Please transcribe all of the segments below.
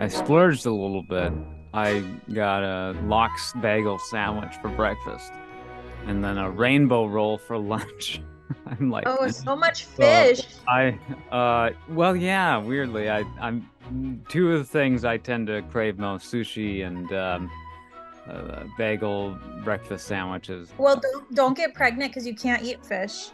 I splurged a little bit. I got a lox bagel sandwich for breakfast and then a rainbow roll for lunch. I'm like, Oh, so much uh, fish. well, yeah, weirdly, I'm two of the things I tend to crave most, sushi and bagel breakfast sandwiches. Well, don't get pregnant because you can't eat fish.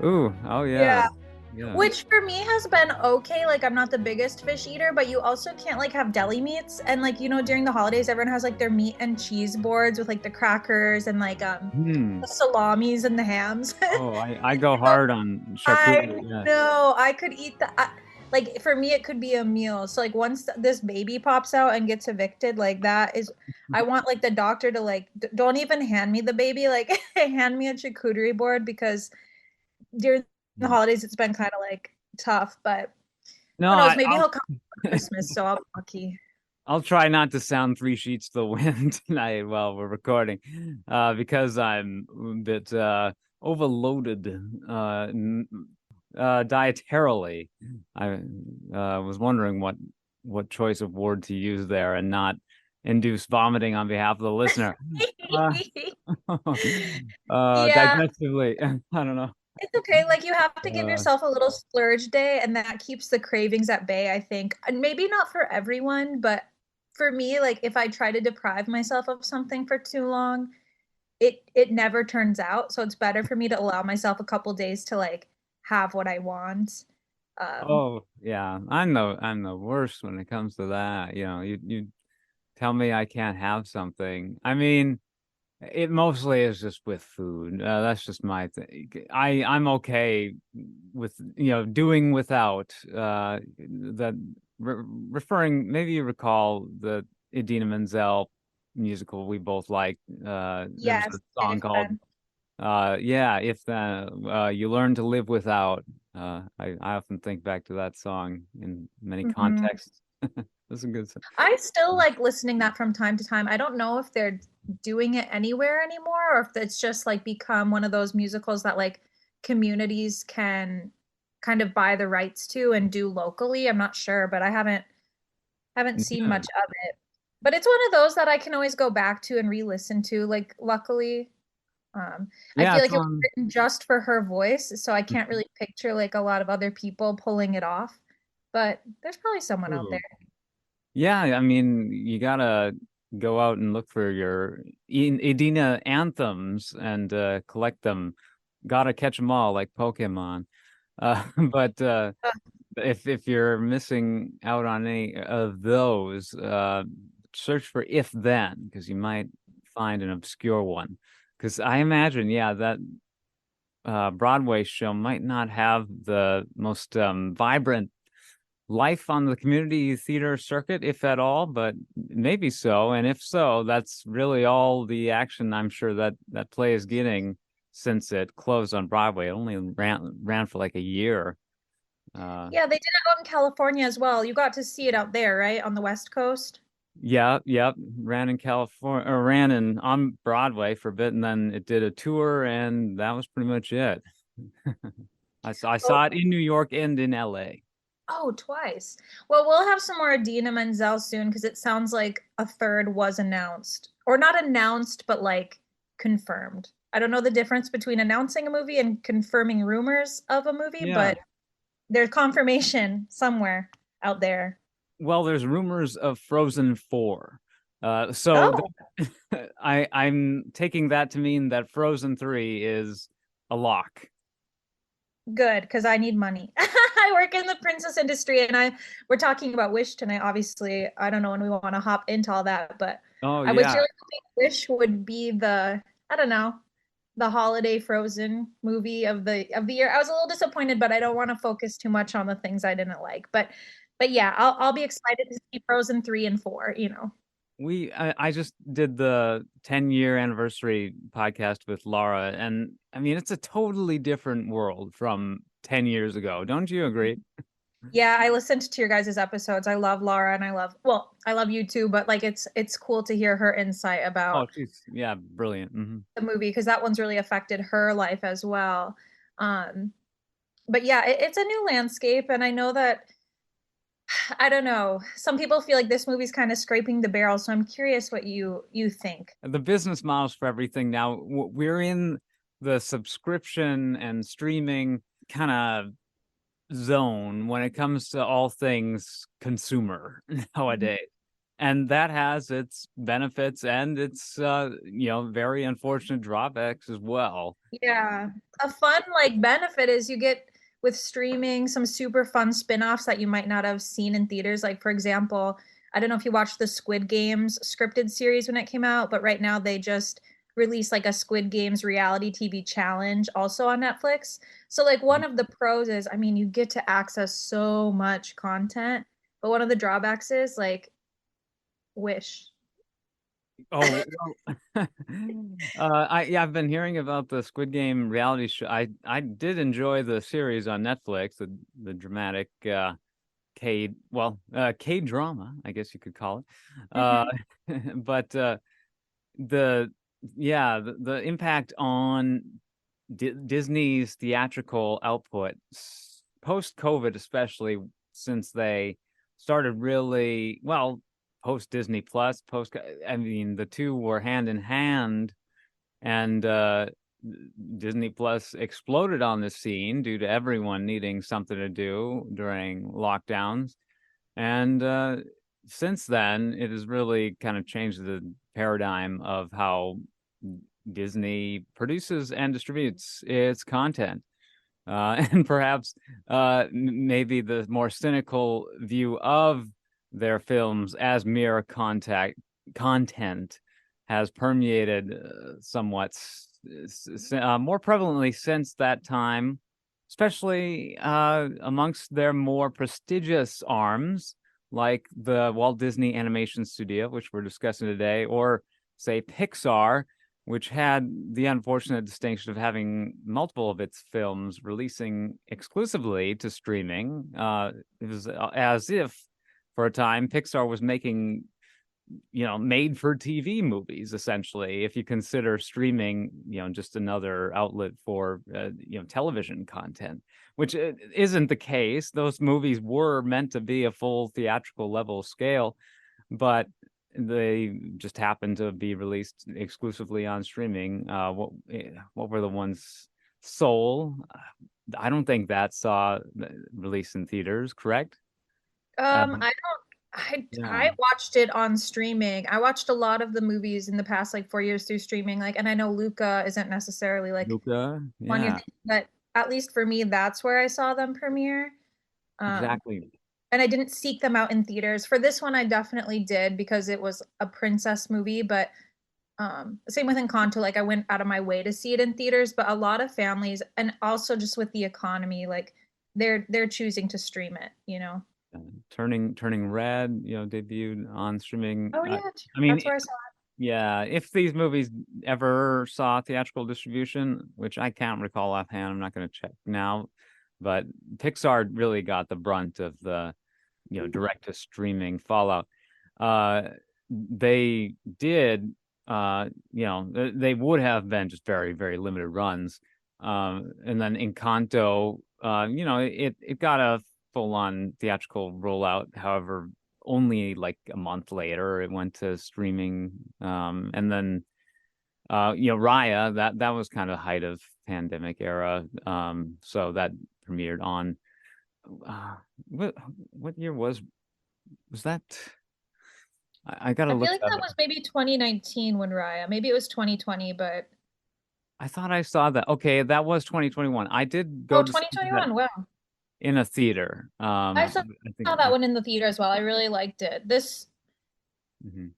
Ooh, oh yeah, Yeah. yeah. Which for me has been okay. Like I'm not the biggest fish eater, but you also can't like have deli meats. And like, during the holidays, everyone has like their meat and cheese boards with like the crackers and like Hmm. the salamis and the hams. Oh, I go So hard on I charcuterie. Yeah. know I could eat like for me it could be a meal. So like once this baby pops out and gets evicted, like that is I want like the doctor to like don't even hand me the baby, like hand me a charcuterie board because during the holidays it's been kind of like tough, but No, who knows, I, maybe I'll he'll come for Christmas, so I'll be lucky. I'll try not to sound three sheets to the wind tonight while we're recording, because I'm a bit overloaded dietarily. I was wondering what choice of word to use there and not induce vomiting on behalf of the listener. Uh, Yeah, digestively, I don't know. it's okay. Like you have to give Uh, yourself a little splurge day, and that keeps the cravings at bay, I think. And maybe not for everyone, but for me, like if I try to deprive myself of something for too long, it never turns out. So it's better for me to allow myself a couple days to like have what I want. Um, oh yeah, I'm the worst when it comes to that. You know, you tell me I can't have something. I mean, it mostly is just with food. That's just my thing. I'm okay with, doing without. That referring, maybe you recall the Idina Menzel musical we both liked. There was a yes, song if called then. yeah, if you learn to live without. I often think back to that song in many Mhm. contexts. That's a good song. I still like listening that from time to time. I don't know if they're doing it anywhere anymore or if it's just like become one of those musicals that like communities can kind of buy the rights to and do locally. I'm not sure, but I haven't seen Yeah, much of it. But it's one of those that I can always go back to and re-listen to. Like luckily, I yeah, feel it's like it was on. written just for her voice, so I can't really picture like a lot of other people pulling it off. But there's probably someone out there. Ooh. Yeah, I mean, you gotta go out and look for your Edina anthems and collect them. Gotta catch them all like Pokemon. But if you're missing out on any of those, search for If Then because you might find an obscure one. Because I imagine, yeah, that Broadway show might not have the most vibrant life on the community theater circuit, if at all, but maybe so. And if so, that's really all the action I'm sure that play is getting since it closed on Broadway. It only ran for like a year. Uh, Yeah, they did it out in California as well. You got to see it out there, right? On the West Coast. yeah, yep. Ran in California, or ran in on Broadway for a bit, and then it did a tour, and that was pretty much it. I Oh, saw it in New York and in LA. oh, twice. Well, we'll have some more Adina Menzel soon because it sounds like a third was announced. Or not announced, but like confirmed. I don't know the difference between announcing a movie and confirming rumors of a movie, Yeah. but there's confirmation somewhere out there. Well, there's rumors of Frozen 4. So Oh, I'm taking that to mean that Frozen 3 is a lock. good, because I need money. I work in the princess industry and we're talking about Wish tonight. Obviously, I don't know when we want to hop into all that, but Oh I was yeah. really hoping Wish would be I don't know, the holiday Frozen movie of the year. I was a little disappointed, but I don't want to focus too much on the things I didn't like. But yeah, I'll be excited to see Frozen 3 and 4. I just did the 10-year anniversary podcast with Laura, and I mean it's a totally different world from 10 years ago. Don't you agree? Yeah, I listened to your guys' episodes. I love Laura and I love you too, but like it's cool to hear her insight Oh, about she's yeah, brilliant. the movie because that one's really affected her life as well. Um, but yeah, it's a new landscape, and I know that I don't know. Some people feel like this movie's kind of scraping the barrel, so I'm curious what you think. The business models for everything now, we're in the subscription and streaming kind of zone when it comes to all things consumer nowadays. And that has its benefits and its very unfortunate drawbacks as well. Yeah. A fun like benefit is you get with streaming some super fun spin-offs that you might not have seen in theaters. Like for example, I don't know if you watched the Squid Games scripted series when it came out, but right now they just released like a Squid Games reality TV challenge also on Netflix. So like one of the pros is, I mean, you get to access so much content, but one of the drawbacks is like Wish. Oh, well, I've been hearing about the Squid Game reality show. I did enjoy the series on Netflix, the dramatic K drama, I guess you could call it. Uh, Mhm. but the the impact on Disney's theatrical output post COVID, especially since they started really well post Disney Plus, post. I mean, the two were hand in hand, and Disney Plus exploded on the scene due to everyone needing something to do during lockdowns. And since then, it has really kind of changed the paradigm of how Disney produces and distributes its content. And perhaps maybe the more cynical view of their films as mere content has permeated somewhat more prevalently since that time, especially amongst their more prestigious arms, like the Walt Disney Animation Studio, which we're discussing today, or say Pixar, which had the unfortunate distinction of having multiple of its films releasing exclusively to streaming. It was as if, for a time, Pixar was making, made for TV movies, essentially, if you consider streaming, just another outlet for, television content, which isn't the case. Those movies were meant to be a full theatrical level scale, but they just happened to be released exclusively on streaming. What were the ones? Soul. I don't think that saw release in theaters, correct? Um, I don't I yeah, watched it on streaming. I watched a lot of the movies in the past like 4 years through streaming. Like, and I know Luca isn't necessarily like Luca. one you're Yeah, thinking, but at least for me, that's where I saw them premiere. Um, exactly. and I didn't seek them out in theaters. For this one, I definitely did because it was a princess movie, but same with Encanto, like I went out of my way to see it in theaters, but a lot of families and also just with the economy, like they're choosing to stream it, you know. Uh, Turning Red, debuted on streaming. Oh yeah, I mean, that's where I saw yeah, if these movies ever saw theatrical distribution, which I can't recall offhand, I'm not going to check now, but Pixar really got the brunt of the, direct to streaming fallout. Uh, they did, they would have been just very, very limited runs. And then Encanto, it got a full on theatrical rollout. However, only like a month later it went to streaming. And then Raya, that was kind of the height of pandemic era. So that premiered on uh, what what year was that? I gotta I look feel like that that up. was maybe 2019 when Raya, maybe it was 2020, but I thought I saw that. Okay, that was 2021. I did oh, go to see that 2021. Wow. in a theater. I saw, I think saw that one in the theater as well. I really liked it. mhm.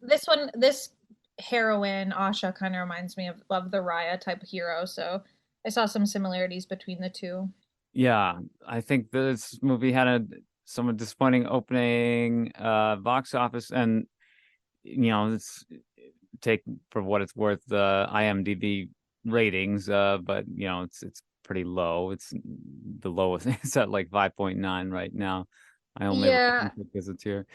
This heroine, Asha, kind of reminds me of the Raya type hero, so I saw some similarities between the two. Yeah, I think this movie had a somewhat disappointing opening box office, and it's take for what it's worth the IMDb ratings, but it's pretty low. It's the lowest. It's at like 5.9 right now. I only Yeah, reference it because it's here.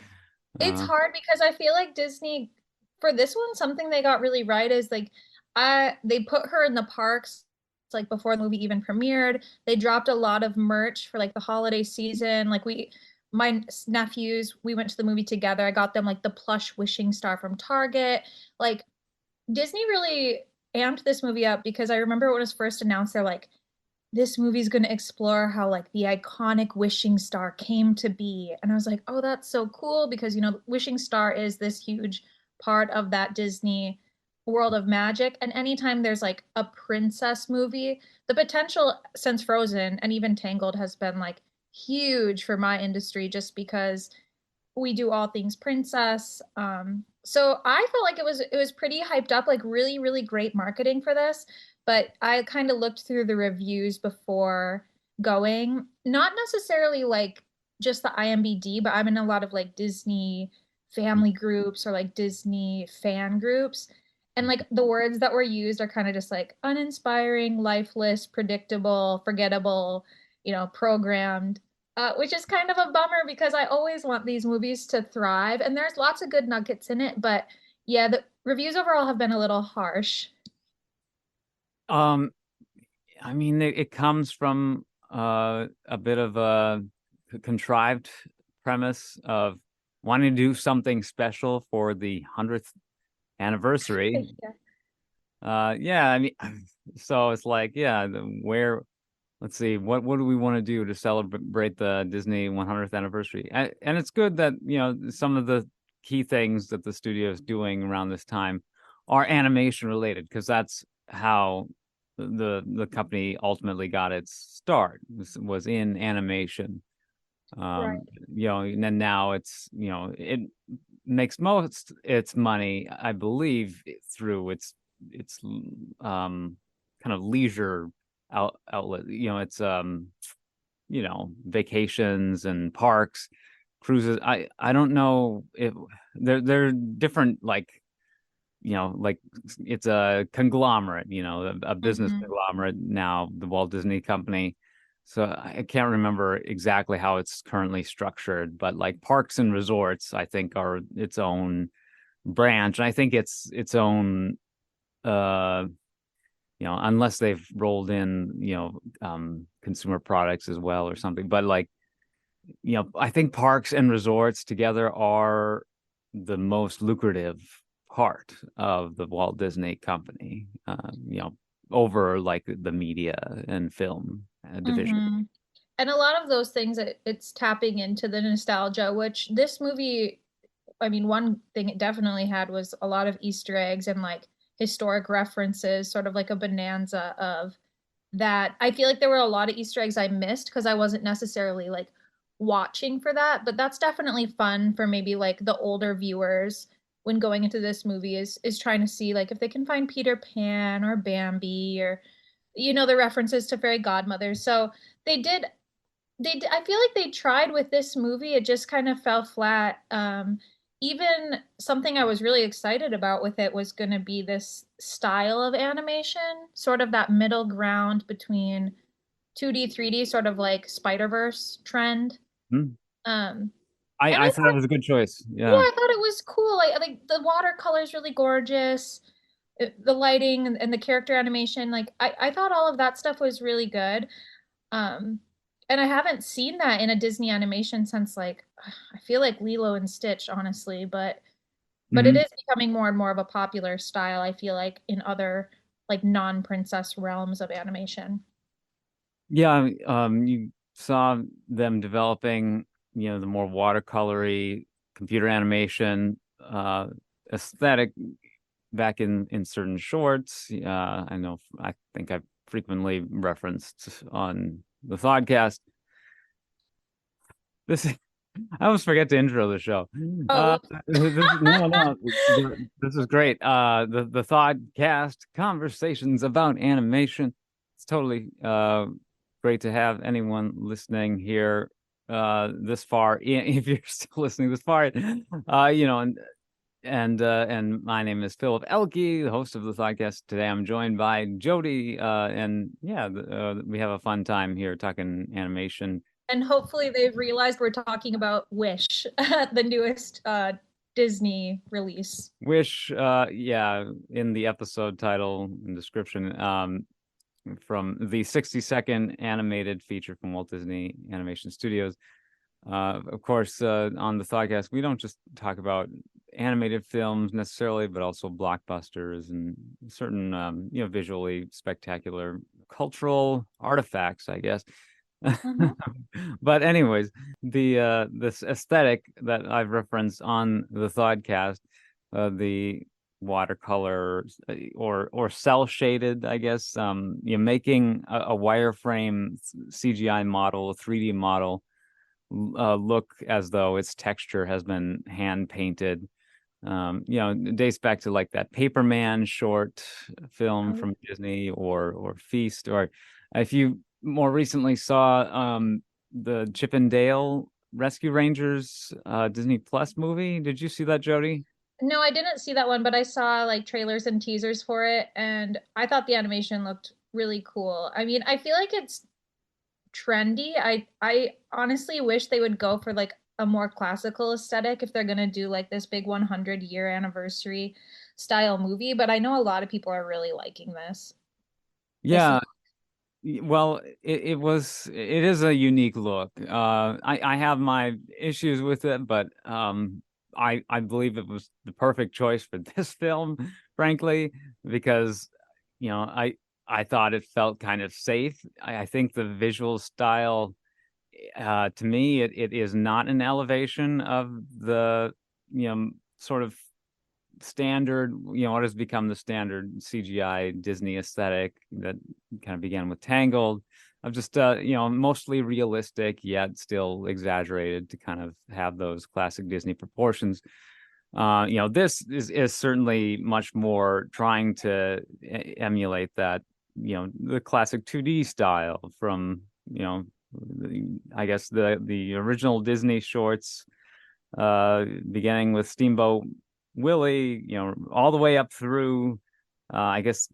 it's Uh, hard because I feel like Disney for this one something they got really right is like I they put her in the parks like before the movie even premiered. They dropped a lot of merch for like the holiday season. Like My nephews, we went to the movie together. I got them like the plush wishing star from Target. Like Disney really amped this movie up because I remember when it was first announced, they're like, this movie's going to explore how like the iconic wishing star came to be. And I was like, oh, that's so cool because, wishing star is this huge part of that Disney world of magic. And anytime there's like a princess movie, the potential since Frozen and even Tangled has been like huge for my industry just because we do all things princess. So I felt like it was pretty hyped up, like really, really great marketing for this. But I kind of looked through the reviews before going, not necessarily like just the IMBD, but I'm in a lot of like Disney family groups or like Disney fan groups. And like the words that were used are kind of just like uninspiring, lifeless, predictable, forgettable, programmed, which is kind of a bummer because I always want these movies to thrive. And there's lots of good nuggets in it. But yeah, the reviews overall have been a little harsh. Um, I mean, it comes from a bit of a contrived premise of wanting to do something special for the 100th anniversary. Yeah. Yeah, I mean, so it's like, yeah, let's see, what do we want to do to celebrate the Disney 100th anniversary? And it's good that, some of the key things that the studio is doing around this time are animation related, because that's how the company ultimately got its start, was in animation. Right. And then now it makes most its money, I believe, through its kind of leisure outlet. It's vacations and parks, cruises. I don't know if they're different, like it's a conglomerate, a business Hmm. conglomerate now, the Walt Disney Company. So I can't remember exactly how it's currently structured, but like parks and resorts, I think, are its own branch. And I think it's its own, unless they've rolled in, consumer products as well or something. But like, I think parks and resorts together are the most lucrative part of the Walt Disney Company, over like the media and film division. Hmm. And a lot of those things, it's tapping into the nostalgia, which this movie, I mean, one thing it definitely had was a lot of Easter eggs and like historic references, sort of like a bonanza of that. I feel like there were a lot of Easter eggs I missed because I wasn't necessarily like watching for that, but that's definitely fun for maybe like the older viewers when going into this movie is trying to see like if they can find Peter Pan or Bambi or the references to fairy godmothers. So they did I feel like they tried with this movie. It just kind of fell flat. Even something I was really excited about with it was going to be this style of animation, sort of that middle ground between 2D, 3D, sort of like Spider-Verse trend. Hmm. Um, I and I I thought it thought, was a good choice. yeah, Yeah. I thought it was cool. Like the watercolor is really gorgeous. The lighting and the character animation, like I thought all of that stuff was really good. Um, and I haven't seen that in a Disney animation since like I feel like Lilo and Stitch, honestly, but it Hmm. is becoming more and more of a popular style, I feel like in other like non-princess realms of animation. Yeah. You saw them developing, the more watercolory computer animation aesthetic back in certain shorts. I think I've frequently referenced on the podcast. This I almost forget to intro the show. Oh, whoops. No, this is great. The Thoughtcast, conversations about animation. It's totally great to have anyone listening here this far. If you're still listening this far, and my name is Philip Elke, the host of the podcast. Today I'm joined by Jodi, and yeah, we have a fun time here talking animation. And hopefully they've realized we're talking about Wish, the newest Disney release. Wish, yeah, in the episode title and description, from the 60-second animated feature from Walt Disney Animation Studios. Of course, on the Thoughtcast, we don't just talk about animated films necessarily, but also blockbusters and certain, visually spectacular cultural artifacts, I guess. Mhm. But anyways, the this aesthetic that I've referenced on the Thoughtcast, the watercolor or cell shaded, I guess, making a wireframe CGI model, a 3D model look as though its texture has been hand painted. It dates back to like that Paperman short film Oh, from Disney, or Feast, or if you more recently saw the Chip and Dale Rescue Rangers Disney Plus movie. Did you see that, Jodi? no, I didn't see that one, but I saw like trailers and teasers for it, and I thought the animation looked really cool. I mean, I feel like it's trendy. I honestly wish they would go for like a more classical aesthetic if they're gonna do like this big 100-year anniversary style movie, but I know a lot of people are really liking this Yeah, look. well, it is a unique look. I have my issues with it, but I believe it was the perfect choice for this film, frankly, because I thought it felt kind of safe. I think the visual style, to me, it is not an elevation of the sort of standard, what has become the standard CGI Disney aesthetic that kind of began with Tangled, of just mostly realistic yet still exaggerated to kind of have those classic Disney proportions. This is certainly much more trying to emulate that, the classic 2D style from, I guess the original Disney shorts, beginning with Steamboat Willie, all the way up through, I guess,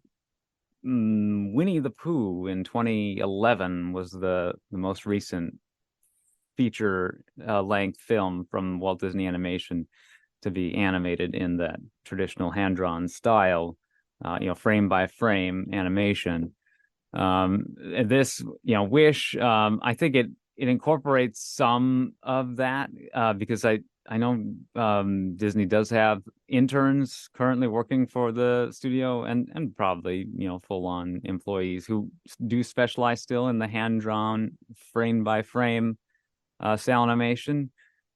Winnie the Pooh in 2011 was the most recent feature length film from Walt Disney Animation to be animated in that traditional hand-drawn style, frame by frame animation. This, Wish, I think it incorporates some of that, because I know Disney does have interns currently working for the studio, and probably full on employees who do specialize still in the hand drawn frame by frame cell animation.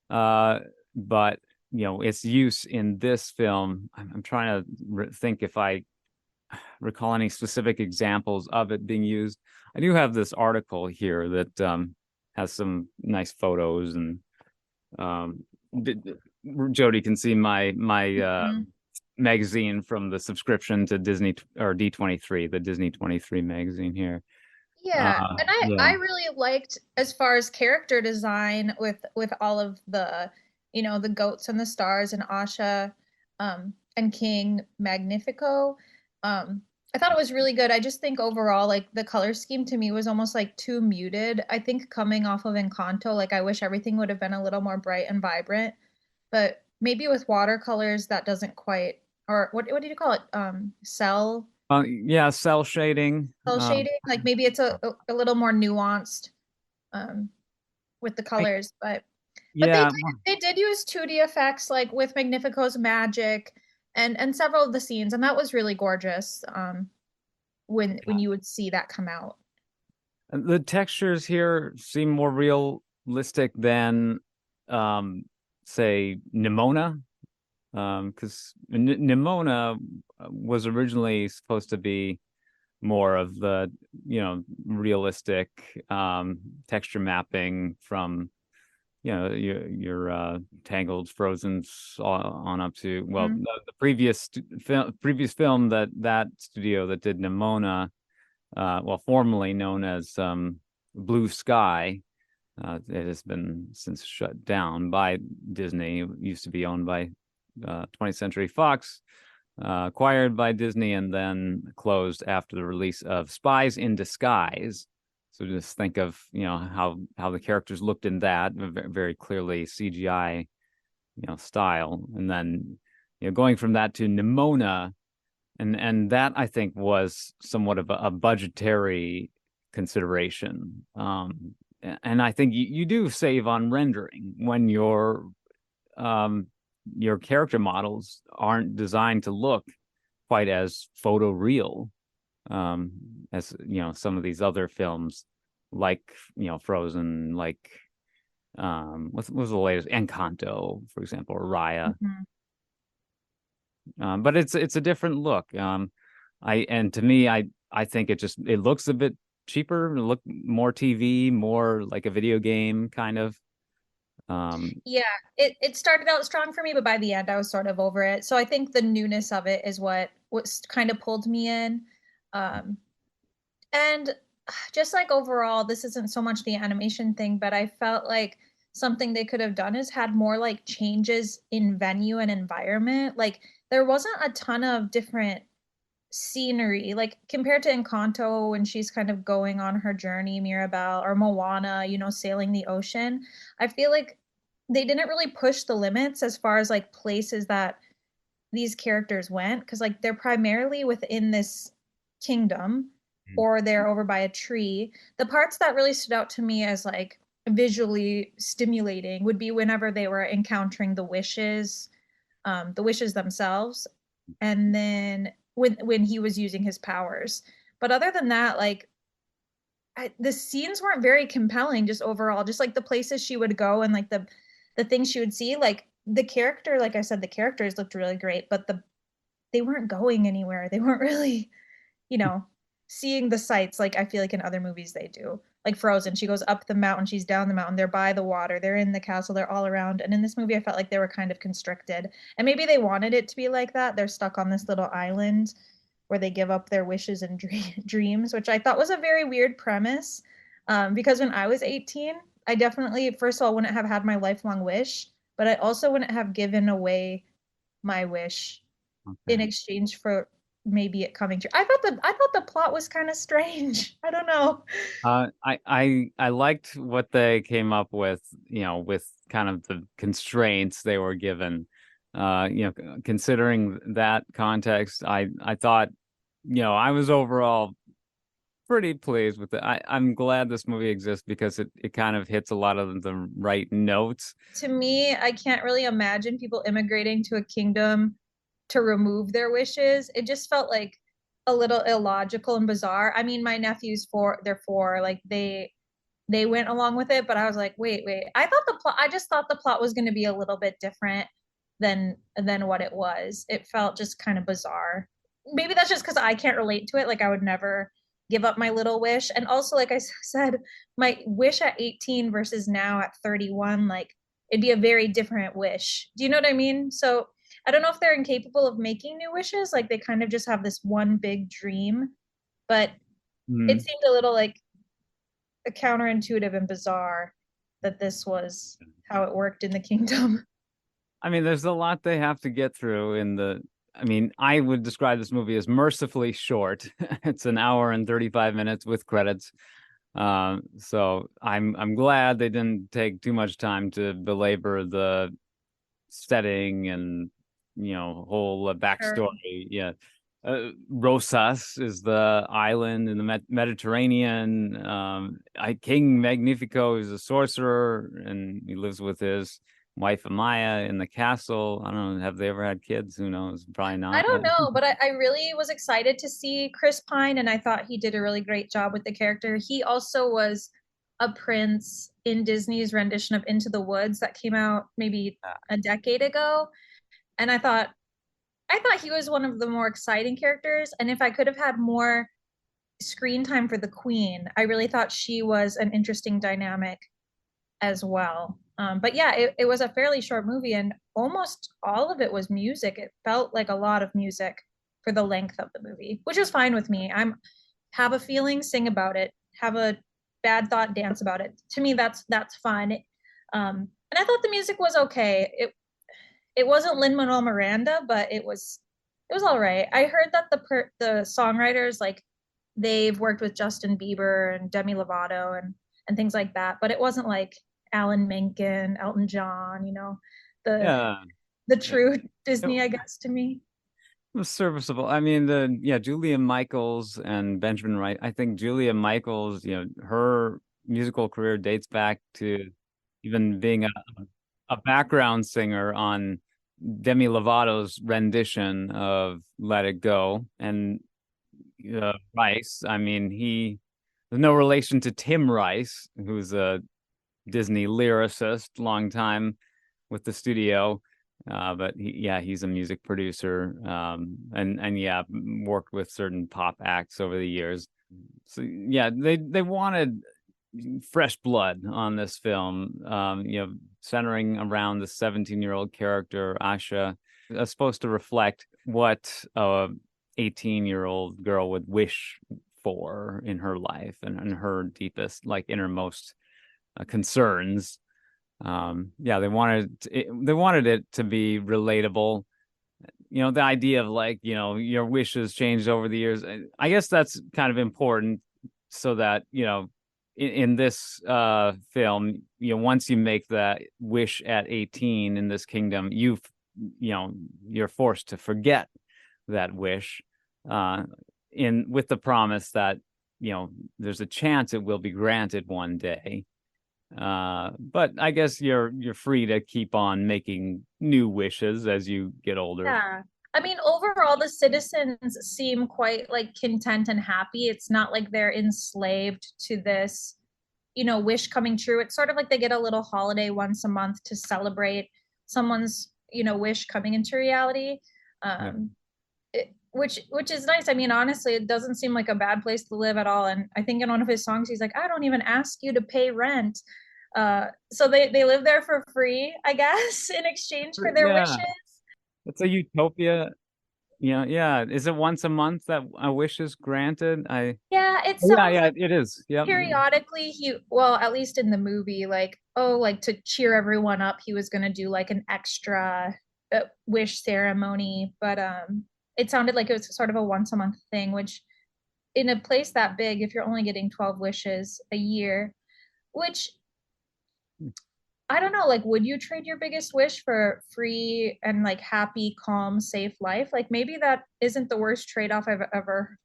But its use in this film, I'm trying to think if I recall any specific examples of it being used. I do have this article here that has some nice photos, and um, Jodi can see my Mhm. magazine from the subscription to Disney, or D23, the Disney 23 magazine here. Yeah, and I Yeah. really liked as far as character design with all of the, the goats and the stars and Asha, and King Magnifico. I thought it was really good. I just think overall, like the color scheme to me was almost like too muted. I think coming off of Encanto, like I wish everything would have been a little more bright and vibrant, but maybe with watercolors that doesn't quite, or what do you call it? Yeah, cell shading. Cell shading. Like maybe it's a little more nuanced um, with the I, colors, but yeah. they did use 2D effects like with Magnifico's magic and several of the scenes, and that was really gorgeous when you would see that come out. The textures here seem more realistic than, um, say, Nimona, because Nimona was originally supposed to be more of the, realistic texture mapping from, your Tangled, Frozen's on up to, well, Mhm. the previous film that studio that did Nimona, well, formerly known as Blue Sky. It has been since shut down by Disney. It used to be owned by 20th Century Fox, acquired by Disney, and then closed after the release of Spies in Disguise. So just think of how the characters looked in that, very clearly CGI style, and then going from that to Nimona, and that I think was somewhat of a budgetary consideration. and I think you do save on rendering when your character models aren't designed to look quite as photoreal um as some of these other films like Frozen, like what was the latest, Encanto, for example, or Raya. Mhm. But it's a different look. And to me, I think it looks a bit cheaper, look more TV, more like a video game kind of. Um, Yeah, it started out strong for me, but by the end I was sort of over it. So I think the newness of it is what kind of pulled me in. Um, and just like overall, this isn't so much the animation thing, but I felt like something they could have done is had more like changes in venue and environment. Like there wasn't a ton of different scenery, like compared to Encanto when she's kind of going on her journey, Mirabelle, or Moana, sailing the ocean. I feel like they didn't really push the limits as far as like places that these characters went, because like they're primarily within this kingdom or they're over by a tree. The parts that really stood out to me as like visually stimulating would be whenever they were encountering the wishes themselves, and then when he was using his powers. But other than that, like the scenes weren't very compelling. Just overall, just like the places she would go and like the things she would see. Like the character, like I said, the characters looked really great, but they weren't going anywhere. They weren't really, you know, seeing the sights like I feel like in other movies they do. Like Frozen, she goes up the mountain, she's down the mountain, they're by the water, they're in the castle, they're all around. And in this movie, I felt like they were kind of constricted. And maybe they wanted it to be like that. They're stuck on this little island where they give up their wishes and dreams, which I thought was a very weird premise. Because when I was 18, I definitely, first of all, wouldn't have had my lifelong wish, but I also wouldn't have given away my wish in okay. exchange for maybe it coming true. I thought the plot was kind of strange. I don't know. I liked what they came up with, with kind of the constraints they were given. Considering that context, I thought, I was overall pretty pleased with it. I'm glad this movie exists because it kind of hits a lot of the right notes. To me, I can't really imagine people immigrating to a kingdom to remove their wishes. It just felt like a little illogical and bizarre. I mean, my nephews they're four, like they went along with it, but I was like, wait. I just thought the plot was going to be a little bit different than what it was. It felt just kind of bizarre. Maybe that's just because I can't relate to it. Like I would never give up my little wish. And also, like I said, my wish at 18 versus now at 31, like it'd be a very different wish. Do you know what I mean? So I don't know if they're incapable of making new wishes. Like they kind of just have this one big dream, but it Hmm. seemed a little like counterintuitive and bizarre that this was how it worked in the kingdom. I mean, there's a lot they have to get through I mean, I would describe this movie as mercifully short. It's an hour and 35 minutes with credits. So I'm glad they didn't take too much time to belabor the setting and whole Sure. backstory. Yeah. Rosas is the island in the Mediterranean. King Magnifico is a sorcerer, and he lives with his wife Amaya in the castle. I don't know. Have they ever had kids? Who knows? Probably I not. don't know, but I really was excited to see Chris Pine, and I thought he did a really great job with the character. He also was a prince in Disney's rendition of Into the Woods that came out maybe a decade ago, and I thought he was one of the more exciting characters. And if I could have had more screen time for the Queen, I really thought she was an interesting dynamic as well. But yeah, it was a fairly short movie, and almost all of it was music. It felt like a lot of music for the length of the movie, which is fine with me. I'm have a feeling, sing about it. Have a bad thought, dance about it. To me, that's fun. And I thought the music was okay. It wasn't Lin Manuel Miranda, but it was all right. I heard that the songwriters like they've worked with Justin Bieber and Demi Lovato and things like that, but it wasn't like Alan Menken, Elton John, the Yeah. the It, true it Disney, I guess, to me. was serviceable. I mean, Julia Michaels and Benjamin Wright. I think Julia Michaels, her musical career dates back to even being a background singer on Demi Lovato's rendition of Let It Go. And Rice, I mean, there's no relation to Tim Rice, who's a Disney lyricist, long time with the studio. But he's a music producer, and yeah, worked with certain pop acts over the years. So yeah, they wanted fresh blood on this film, centering around the 17-year-old character Asha, supposed to reflect what a 18-year-old girl would wish for in her life and her deepest, like, innermost concerns. They wanted it to be relatable. The idea of, like, your wishes changed over the years. I guess that's kind of important, so that in this film, once you make that wish at 18 in this kingdom, you're forced to forget that wish, in with the promise that there's a chance it will be granted one day. But I guess you're free to keep on making new wishes as you get older. Yeah. I mean, overall, the citizens seem quite like content and happy. It's not like they're enslaved to this, wish coming true. It's sort of like they get a little holiday once a month to celebrate someone's, wish coming into reality. Yeah. Which is nice. I mean, honestly, it doesn't seem like a bad place to live at all. And I think in one of his songs, he's like, "I don't even ask you to pay rent." So they live there for free, I guess, in exchange for their Yeah, wishes. it's a utopia. Yeah. Is it once a month that a wish is granted? Yeah, it Yeah, sounds yeah, like it is. Yep. periodically well, at least in the movie, like, oh, like to cheer everyone up, he was gonna do like an extra wish ceremony, but it sounded like it was sort of a once a month thing, which in a place that big, if you're only getting 12 wishes a year, which I don't know, like, would you trade your biggest wish for free and like happy, calm, safe life? Like, maybe that isn't the worst trade-off I've ever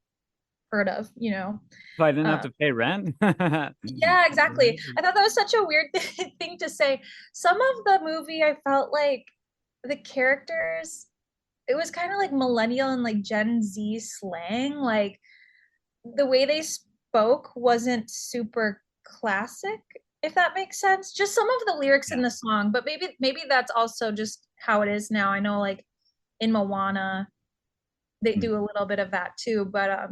heard of. If I didn't have Uh, to pay rent. yeah, exactly. I thought that was such a weird thing to say. Some of the movie, I felt like the characters, it was kind of like millennial and like Gen Z slang. Like, the way they spoke wasn't super classic, if that makes sense. Just some of the lyrics in Yeah. the song, but maybe that's also just how it is now. I know, like, in Moana they do a little bit of that too, but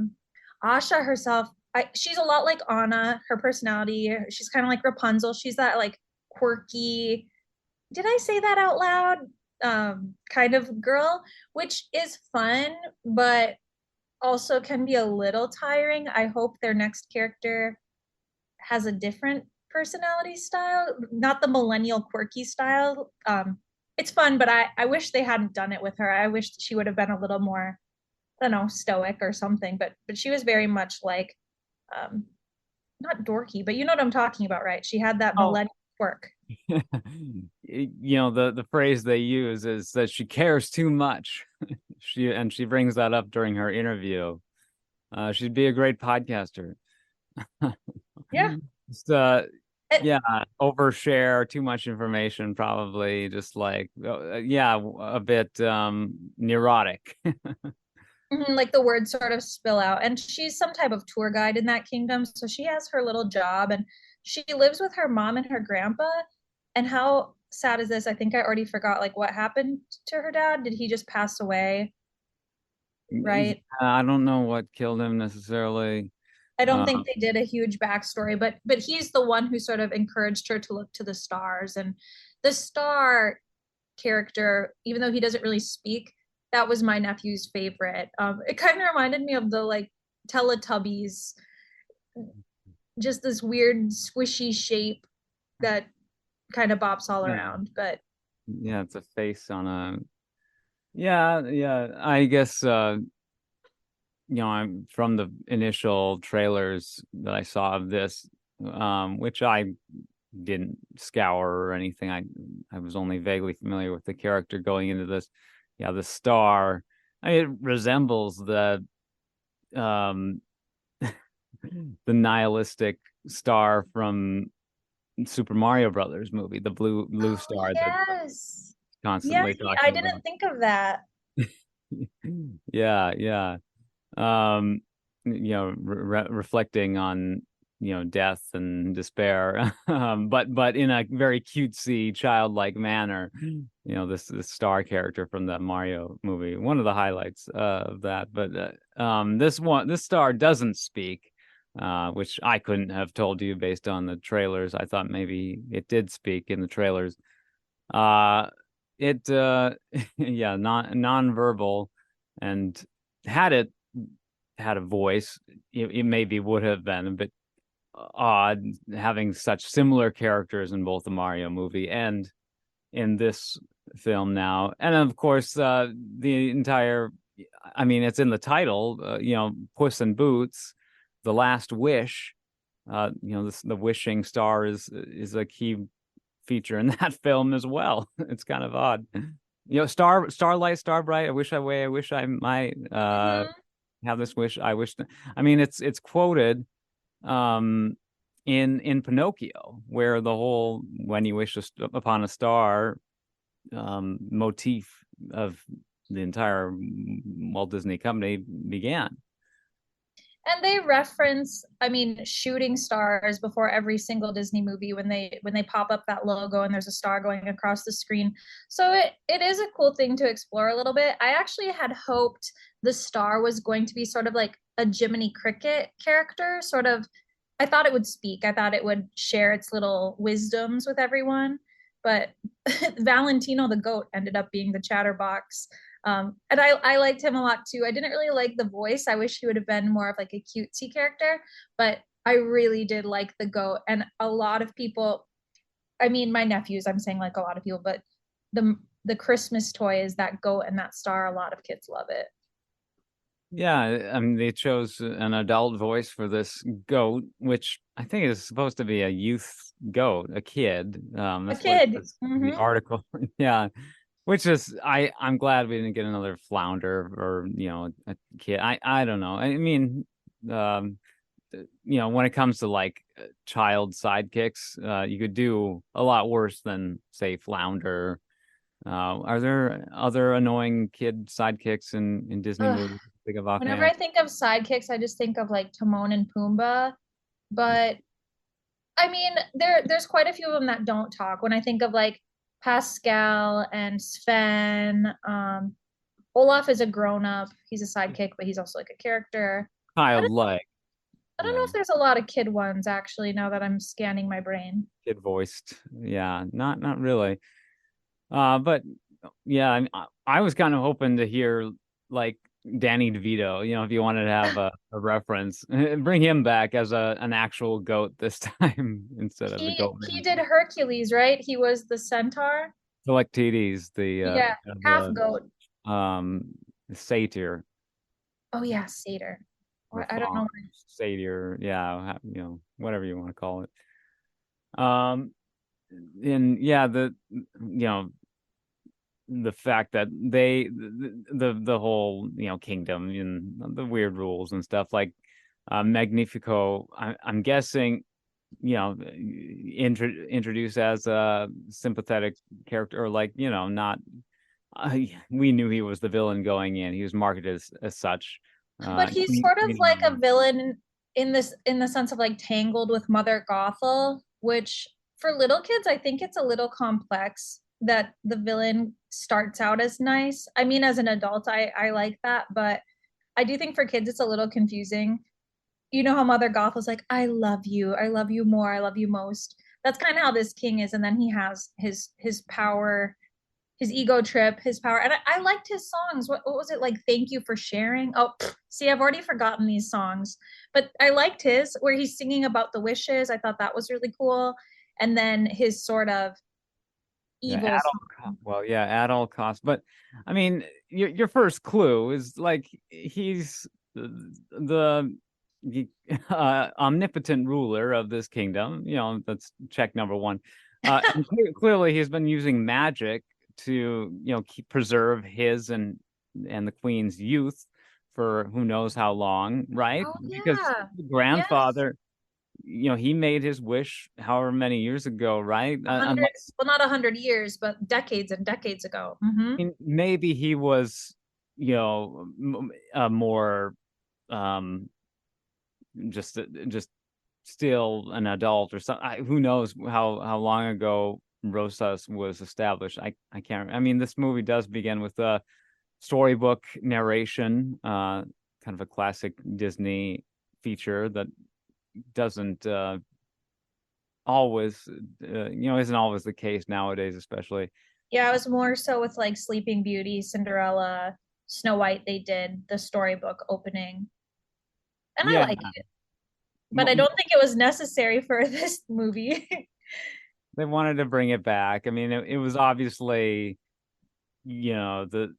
Asha herself, she's a lot like Anna, her personality. She's kind of like Rapunzel. She's that like quirky, did I say that out loud? Kind of girl, which is fun, but also can be a little tiring. I hope their next character has a different personality style, not the millennial quirky style. It's fun, but I wish they hadn't done it with her. I wish she would have been a little more, I don't know, stoic or something. But she was very much like, um, not dorky, but you know what I'm talking about, right? She had that Oh. millennial quirk. The phrase they use is that she cares too much. She brings that up during her interview. She'd be a great podcaster. Yeah. Just It, yeah, overshare too much information, probably, just like, yeah, a bit neurotic. like the words sort of spill out. And she's some type of tour guide in that kingdom. So she has her little job and she lives with her mom and her grandpa. And how sad is this? I think I already forgot like what happened to her dad. Did he just pass away? Yeah, Right. I don't know what killed him necessarily. I don't Uh, think they did a huge backstory, but he's the one who sort of encouraged her to look to the stars. And the star character, even though he doesn't really speak, that was my nephew's favorite. It kind of reminded me of the like Teletubbies, just this weird squishy shape that kind of bops all yeah, around. But yeah, it's a face on a. Yeah, yeah. I guess I'm from the initial trailers that I saw of this, which I didn't scour or anything. I was only vaguely familiar with the character going into this. Yeah, the star. I mean, it resembles the um the nihilistic star from Super Mario Brothers movie, the blue Oh, star that yes. Yes, constantly I talking didn't about. think of that. Yeah, yeah. um reflecting on death and despair, but in a very cutesy childlike manner. This star character from the Mario movie, one of the highlights of that. But this star doesn't speak, which I couldn't have told you based on the trailers. I thought maybe it did speak in the trailers. uh it yeah, non-verbal, and had it had a voice, it maybe would have been a bit odd having such similar characters in both the Mario movie and in this film now. And of course, the entire, I mean, it's in the title, Puss in Boots, The Last Wish. The wishing star is a key feature in that film as well. It's kind of odd. Starlight, Starbright. I wish I might Hmm. have this wish. I mean, it's quoted um in Pinocchio, where the whole "when you wish upon a star" motif of the entire Walt Disney Company began. And they reference, I mean, shooting stars before every single Disney movie when they pop up that logo and there's a star going across the screen. So it is a cool thing to explore a little bit. I actually had hoped the star was going to be sort of like a Jiminy Cricket character, sort of. I thought it would speak. I thought it would share its little wisdoms with everyone. But Valentino the goat ended up being the chatterbox. And I liked him a lot too. I didn't really like the voice. I wish he would have been more of like a cutesy character, but I really did like the goat. And a lot of people, I mean, my nephews, I'm saying like a lot of people, but the Christmas toy is that goat and that star. A lot of kids love it. Yeah, I mean, they chose an adult voice for this goat, which I think is supposed to be a youth goat, a kid. A That's what it kid. says in the Mm-hmm. article. Yeah, which is, I'm glad we didn't get another flounder or a kid. I don't know. I mean, um, when it comes to like child sidekicks, you could do a lot worse than say flounder. Are there other annoying kid sidekicks in Disney Ugh. movies? Think of Whenever offhand. I think of sidekicks, I just think of like Timon and Pumbaa. But I mean, there's quite a few of them that don't talk. When I think of like Pascal and Sven, Olaf is a grown up. He's a sidekick, but he's also like a character. I don't, Childlike, I don't know yeah, if there's a lot of kid ones actually now that I'm scanning my brain. kid voiced, yeah, not really. But yeah, I was kind of hoping to hear like Danny DeVito, if you wanted to have a reference, bring him back as an actual goat this time instead of the goat He man. did Hercules, right? He was the centaur. Selectides, Yeah, half goat. um satyr, Oh yeah, satyr. or I don't know fawn, why. satyr, yeah, whatever you want to call it. Um, and yeah, the fact that the whole kingdom and the weird rules and stuff like Magnifico, I'm guessing introduced as a sympathetic character, or like not we knew he was the villain going in. He was marketed as such. But he's sort of Queen like a Mom. villain in the sense of like tangled with Mother Gothel, which for little kids I think it's a little complex that the villain starts out as nice. I mean, as an adult, I like that, but I do think for kids it's a little confusing. You know how Mother Gothel's like, I love you more, I love you most. That's kind of how this king is, and then he has his power, his ego trip, his power. And I liked his songs. What was it like? Thank you for sharing. Oh, see, I've already forgotten these songs, but I liked his where he's singing about the wishes. I thought that was really cool. And then his sort of Yeah, evil song. well, yeah, at all costs. But I mean, your first clue is like he's the omnipotent ruler of this kingdom. That's check number one. And clearly, he's been using magic to preserve his and the queen's youth for who knows how long, right? Oh Because yeah. the Yes. grandfather, he made his wish however many years ago, right? A hundred, Unless, well, not 100 years, but decades and decades ago. I mean, maybe he was, more um just still an adult or something. Who knows how long ago Rosas was established? I can't. I mean, this movie does begin with a storybook narration, kind of a classic Disney feature that doesn't always, isn't always the case nowadays, especially. Yeah, it was more so with like Sleeping Beauty, Cinderella, Snow White. They did the storybook opening, and I Yeah, like it, but I don't think it was necessary for this movie. they wanted to bring it back. I mean, it was obviously, the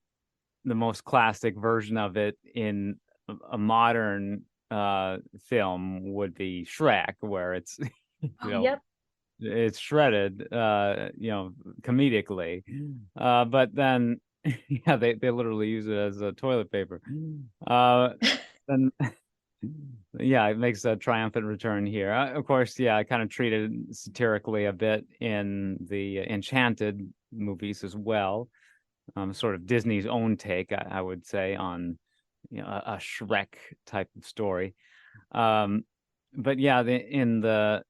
most classic version of it in a modern film would be Shrek, where it's you Oh, know yep. it's shredded, comedically, but then yeah, they literally use it as a toilet paper. Then yeah, it makes a triumphant return here. Of course, yeah, I kind of treated satirically a bit in the Enchanted movies as well, sort of Disney's own take, I would say, on a Shrek type of story. Um, but yeah, in the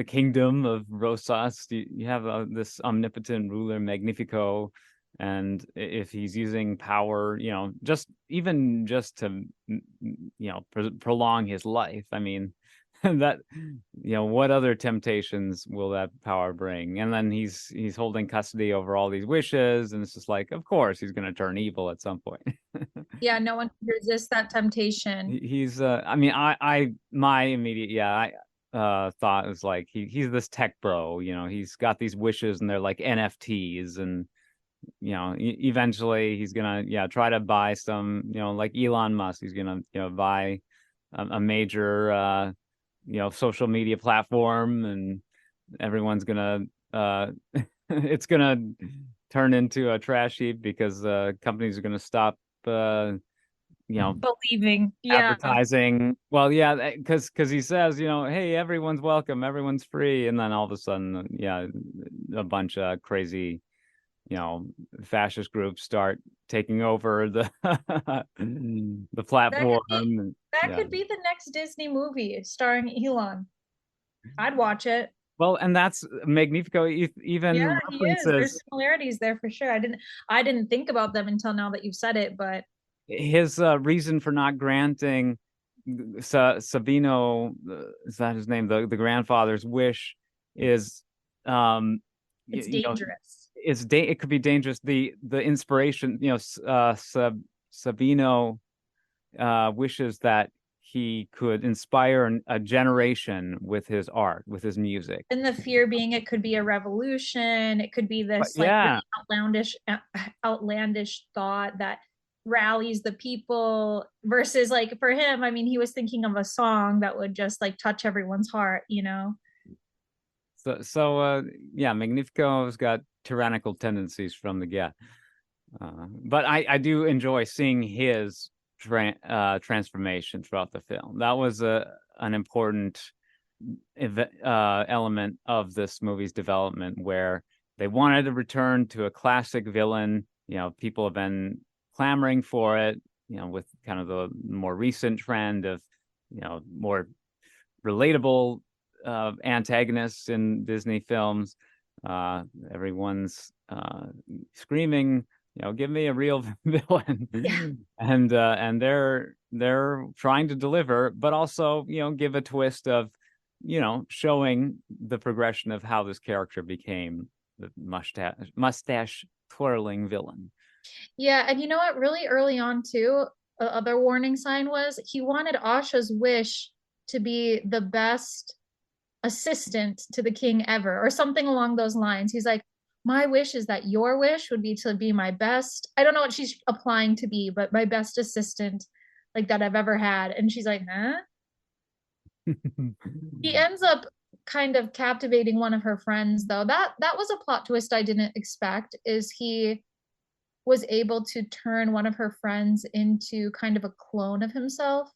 kingdom of Rosas, you have this omnipotent ruler Magnifico, and if he's using power, just to prolong his life, I mean, that what other temptations will that power bring? And then he's holding custody over all these wishes, and it's just like, of course he's going to turn evil at some point. Yeah, no one can resist that temptation. He's I mean, my immediate, yeah, I thought it was like he's this tech bro, he's got these wishes and they're like NFTs, and eventually he's gonna, yeah, try to buy some, like Elon Musk, he's gonna, buy a major social media platform, and everyone's gonna it's gonna turn into a trash heap because companies are gonna stop Believing. Yeah. advertising. Well, yeah, because he says, hey, everyone's welcome, everyone's free, and then all of a sudden, yeah, a bunch of crazy, you know, fascist groups start taking over the the That could platform. be that Yeah. could be the next Disney movie starring Elon. I'd watch it. Well, and that's Magnifico Yeah, even he is. references There's similarities there for sure. I didn't think about them until now that you've said it, but his reason for not granting Sabino, is that his name? The grandfather's wish is, um, you, it's you know, dangerous. it could be dangerous. The inspiration, Sabino wishes that he could inspire a generation with his art, with his music. And the fear being it could be a revolution, it could be But this like yeah, really outlandish thought that rallies the people versus like for him, I mean, he was thinking of a song that would just like touch everyone's heart. so yeah, Magnifico's got tyrannical tendencies from the get. But I do enjoy seeing his transformation throughout the film. That was an important element of this movie's development, where they wanted to return to a classic villain. People have been clamoring for it, with kind of the more recent trend of, more relatable antagonists in Disney films. Everyone's screaming, give me a real villain, Yeah. and they're trying to deliver, but also, give a twist of, showing the progression of how this character became the mustache twirling villain. Yeah, and you know what? Really early on too, the other warning sign was he wanted Asha's wish to be the best assistant to the king ever, or something along those lines. He's like, my wish is that your wish would be to be my best. I don't know what she's applying to be, but my best assistant like that I've ever had. And she's like, huh? He ends up kind of captivating one of her friends though. That was a plot twist I didn't expect. Is he was able to turn one of her friends into kind of a clone of himself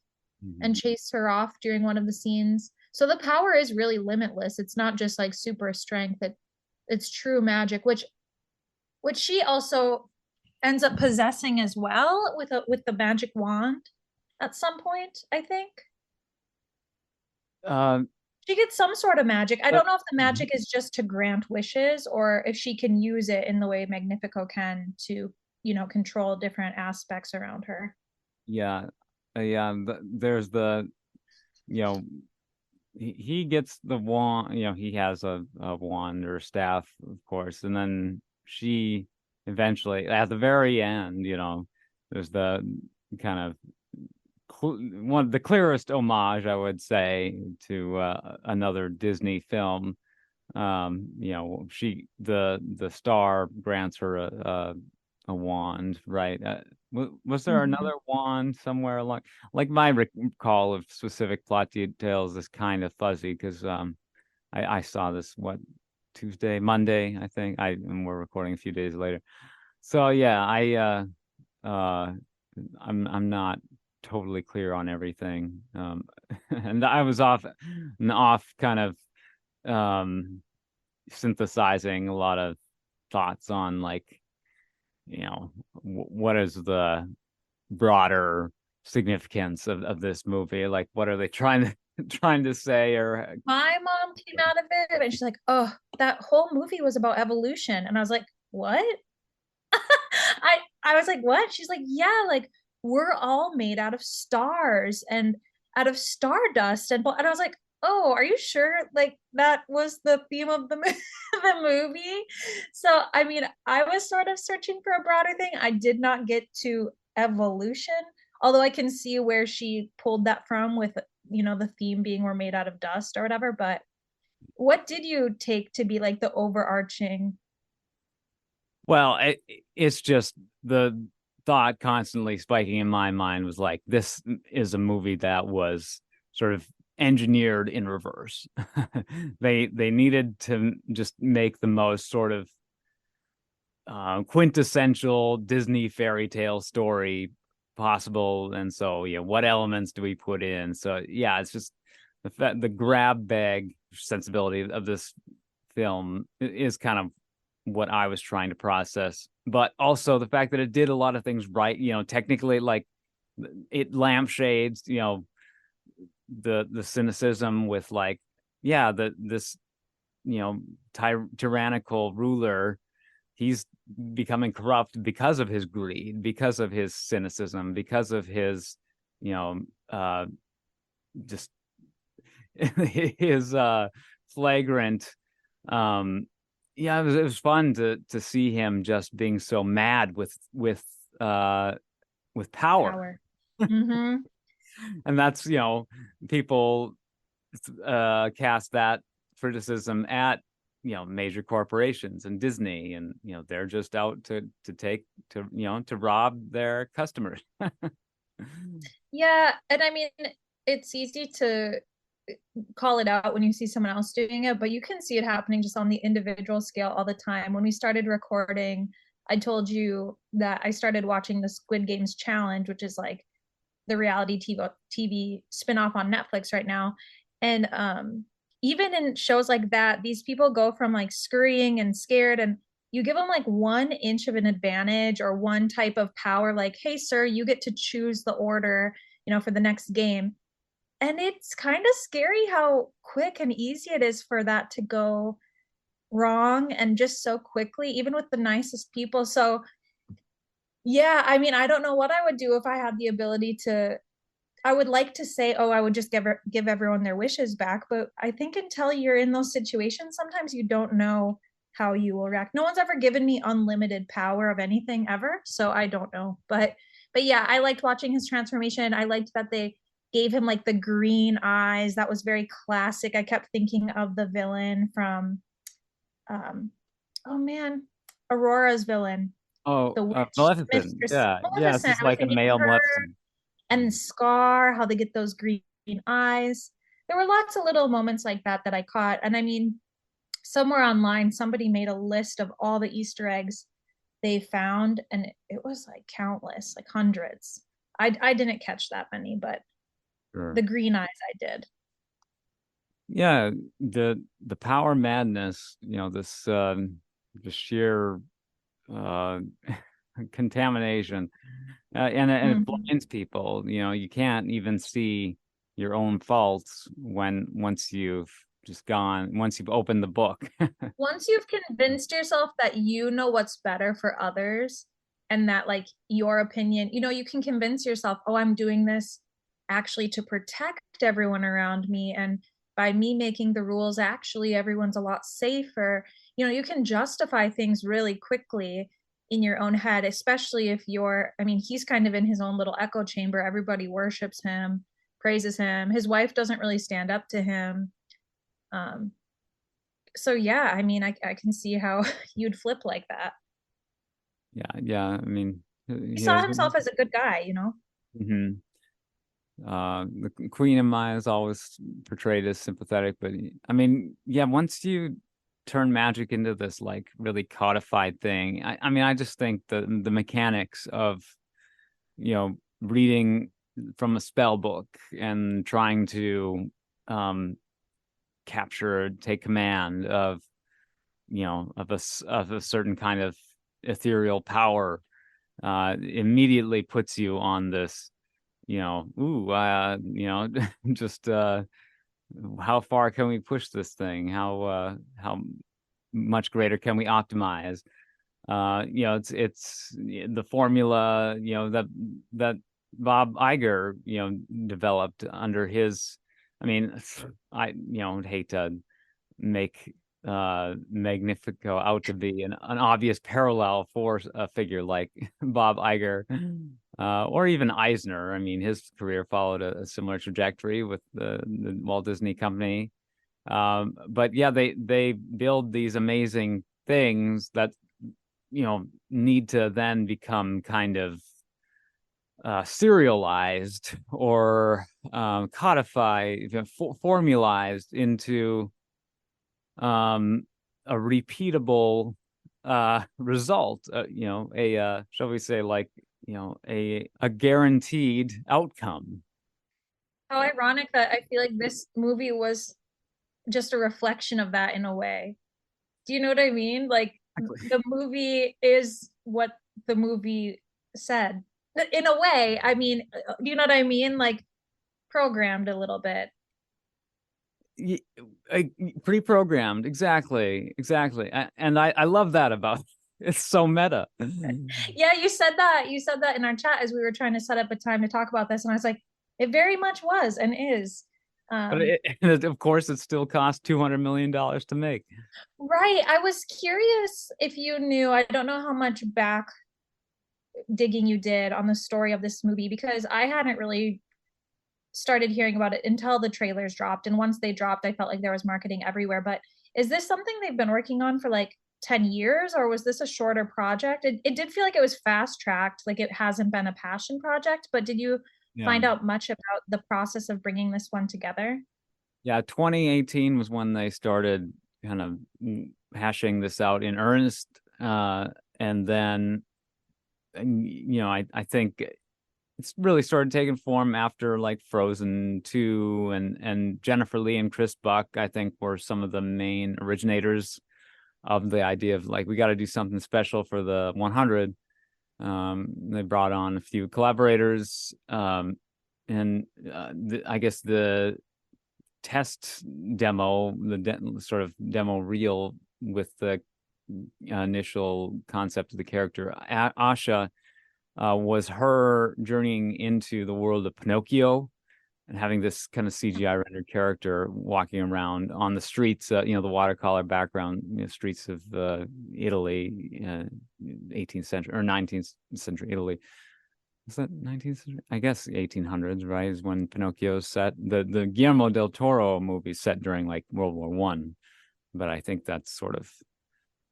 and Mhm. chase her off during one of the scenes. So the power is really limitless. It's not just like super strength. It's true magic, which she also ends up possessing as well with the magic wand at some point, I think. Uh, She gets some sort of magic. I but don't know if the Mhm. magic is just to grant wishes or if she can use it in the way Magnifico can to, control different aspects around her. Yeah, yeah. There's the you know he gets the wand. He has a wand or staff, of course, and then she eventually, at the very end, there's the kind of one of the clearest homage, I would say, to another Disney film. The star grants her a wand, right? Was there Mhm. another wand somewhere along? Like my recall of specific plot details is kind of fuzzy because I saw this Tuesday, Monday, I think. And we're recording a few days later. So yeah, uh I'm not totally clear on everything. And I was off kind of um synthesizing a lot of thoughts on like what is the broader significance of this movie, like what are they trying to trying to say, or My mom came out of it and she's like, "Oh, that whole movie was about evolution." And I was like, "What?" I was like, "What?" She's like, "Yeah, like we're all made out of stars and out of stardust." And I was like, "Oh, are you sure like that was the theme of the the movie?" So, I mean, I was sort of searching for a broader thing. I did not get to evolution, although I can see where she pulled that from with, the theme being we're made out of dust or whatever, but what did you take to be like the overarching? well, it's just the thought constantly spiking in my mind was like, this is a movie that was sort of engineered in reverse. They needed to just make the most sort of quintessential Disney fairy tale story possible. And so, yeah, what elements do we put in? So, yeah, it's just the grab bag sensibility of this film is kind of what I was trying to process. But also the fact that it did a lot of things right, technically, like it lampshades, the cynicism with like, yeah, this, tyrannical ruler, he's becoming corrupt because of his greed, because of his cynicism, because of his, you know, just his flagrant. Um, yeah, it was fun to see him just being so mad uh with power, Power. Mm-hmm. and that's people cast that criticism at major corporations and Disney, and they're just out to take to rob their customers. Yeah, and I mean, it's easy to call it out when you see someone else doing it, but you can see it happening just on the individual scale all the time. When we started recording, I told you that I started watching the Squid Games challenge, which is like the reality TV spinoff on Netflix right now. And even in shows like that, these people go from like scurrying and scared, and you give them like 1 inch of an advantage or one type of power, like, "Hey, sir, you get to choose the order, for the next game." And it's kind of scary how quick and easy it is for that to go wrong and just so quickly, even with the nicest people. So, yeah, I mean, I don't know what I would do if I had the ability to. I would like to say, oh, I would just give everyone their wishes back, but I think until you're in those situations, sometimes you don't know how you will react. No one's ever given me unlimited power of anything ever, so I don't know. But yeah, I liked watching his transformation. I liked that they gave him like the green eyes. That was very classic. I kept thinking of the villain from um oh man, Aurora's villain, Oh, the witch Maleficent. mistress Yeah, yeah, it's Maleficent. just I was like a thinking of male her Maleficent. and Scar, how they get those green eyes. There were lots of little moments like that that I caught. And I mean, somewhere online, somebody made a list of all the Easter eggs they found, and it was like countless, like hundreds. I didn't catch that many, but Sure. the green eyes I did. Yeah, the power madness, this the sheer uh contamination, and it Mhm. blinds people. You can't even see your own faults when once you've opened the book. Once you've convinced yourself that you know what's better for others and that like your opinion, you can convince yourself, oh, I'm doing this actually to protect everyone around me. And by me making the rules, actually, everyone's a lot safer. You can justify things really quickly in your own head, especially if I mean, he's kind of in his own little echo chamber. Everybody worships him, praises him. His wife doesn't really stand up to him. Um, so yeah, I mean, I can see how you'd flip like that. Yeah, yeah. I mean, He saw here's himself as a good guy. mhm. The Queen of Maya is always portrayed as sympathetic, but I mean, yeah, once you turn magic into this like really codified thing, I mean, I just think the mechanics of, reading from a spell book and trying to um take command of, of a certain kind of ethereal power, immediately puts you on this, just how far can we push this thing? How much greater can we optimize? It's the formula, that Bob Iger, developed under his. I mean, I would hate to make Magnifico out to be an obvious parallel for a figure like Bob Iger, or even Eisner. I mean, his career followed a similar trajectory with the Walt Disney Company. But yeah, they build these amazing things that need to then become kind of serialized or codified, formalized into um, a repeatable result. Shall we say, like, a guaranteed outcome. How ironic that I feel like this movie was just a reflection of that in a way. Do you know what I mean? Like Exactly. the movie is what the movie said. In a way, I mean, do you know what I mean? Like programmed a little bit. Y- Pre-programmed, exactly, exactly. And I love that about it. It's so meta. Yeah, you said that. You said that in our chat as we were trying to set up a time to talk about this, and I was like, it very much was and is. But Um, of course, it still cost $200 million to make. right. I was curious if you knew. I don't know how much back digging you did on the story of this movie because I hadn't really started hearing about it until the trailers dropped. And once they dropped, I felt like there was marketing everywhere. But is this something they've been working on for like 10 years, or was this a shorter project? It did feel like it was fast tracked, like it hasn't been a passion project. But did you Yeah. find out much about the process of bringing this one together? Yeah, 2018 was when they started kind of hashing this out in earnest. And then, I think it's really started taking form after like Frozen 2, and Jennifer Lee and Chris Buck, I think, were some of the main originators of the idea of like we got to do something special for the 100. They brought on a few collaborators, and I guess the test demo, sort of demo reel with the initial concept of the character, Asha, was her journeying into the world of Pinocchio and having this kind of CGI rendered character walking around on the streets, the watercolor background, streets of Italy, 18th century or 19th century Italy. Is that 19th century? I guess 1800s, right? Is when Pinocchio's set. The Guillermo del Toro movie set during like World War One, but I think that's sort of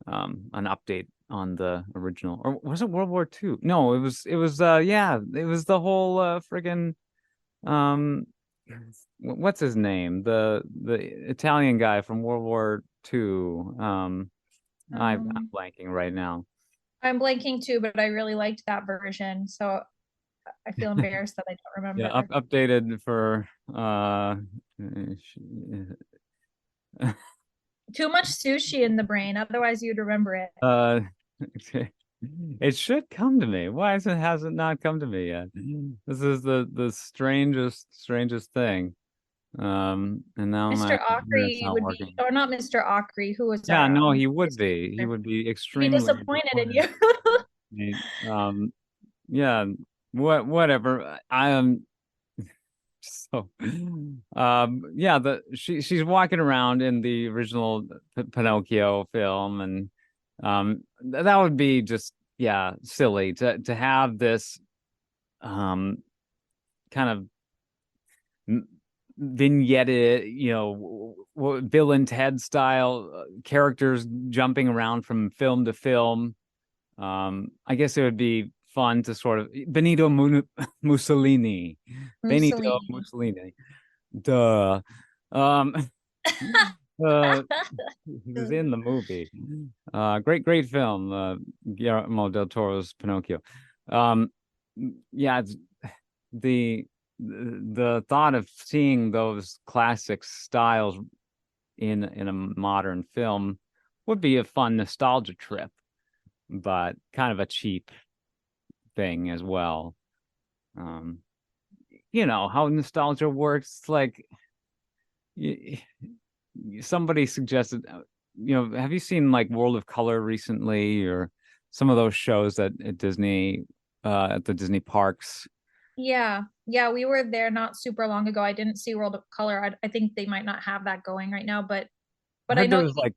an update on the original. Or was it World War Two? No, it was the whole friggin' um what's his name? The Italian guy from World War Two. I'm Um, blanking right now. I'm blanking too, but I really liked that version. So I feel embarrassed that I don't Yeah, remember. updated for Too much sushi in the brain, otherwise you'd remember it. uh it should come to me. Why has it not come to me yet? This is the strangest thing. And now my Mr. internet's Ockery not would be, working. or not Mr. Ockery, who was Yeah, our no, he would history be. He teacher. would be He'd be extremely disappointed in disappointed. you. Um, yeah, whatever. I am so yeah, she's walking around in the original Pinocchio film, and that would be just, yeah, silly to have this kind of vignette, Bill and Ted style characters jumping around from film to film. I guess it would be fun to sort of Mussolini, Benito Mussolini. Mussolini. Duh. Um, uh, he was in the movie. Great film. Guillermo del Toro's Pinocchio. Um, yeah, the the thought of seeing those classic styles in a modern film would be a fun nostalgia trip, but kind of a cheap thing as well. Um, you know how nostalgia works. Like, y somebody suggested, have you seen like World of Color recently, or some of those shows that at Disney, at the Disney parks? Yeah. Yeah, we were there not super long ago. I didn't see World of Color. I think they might not have that going right now, I but I heard know there's like,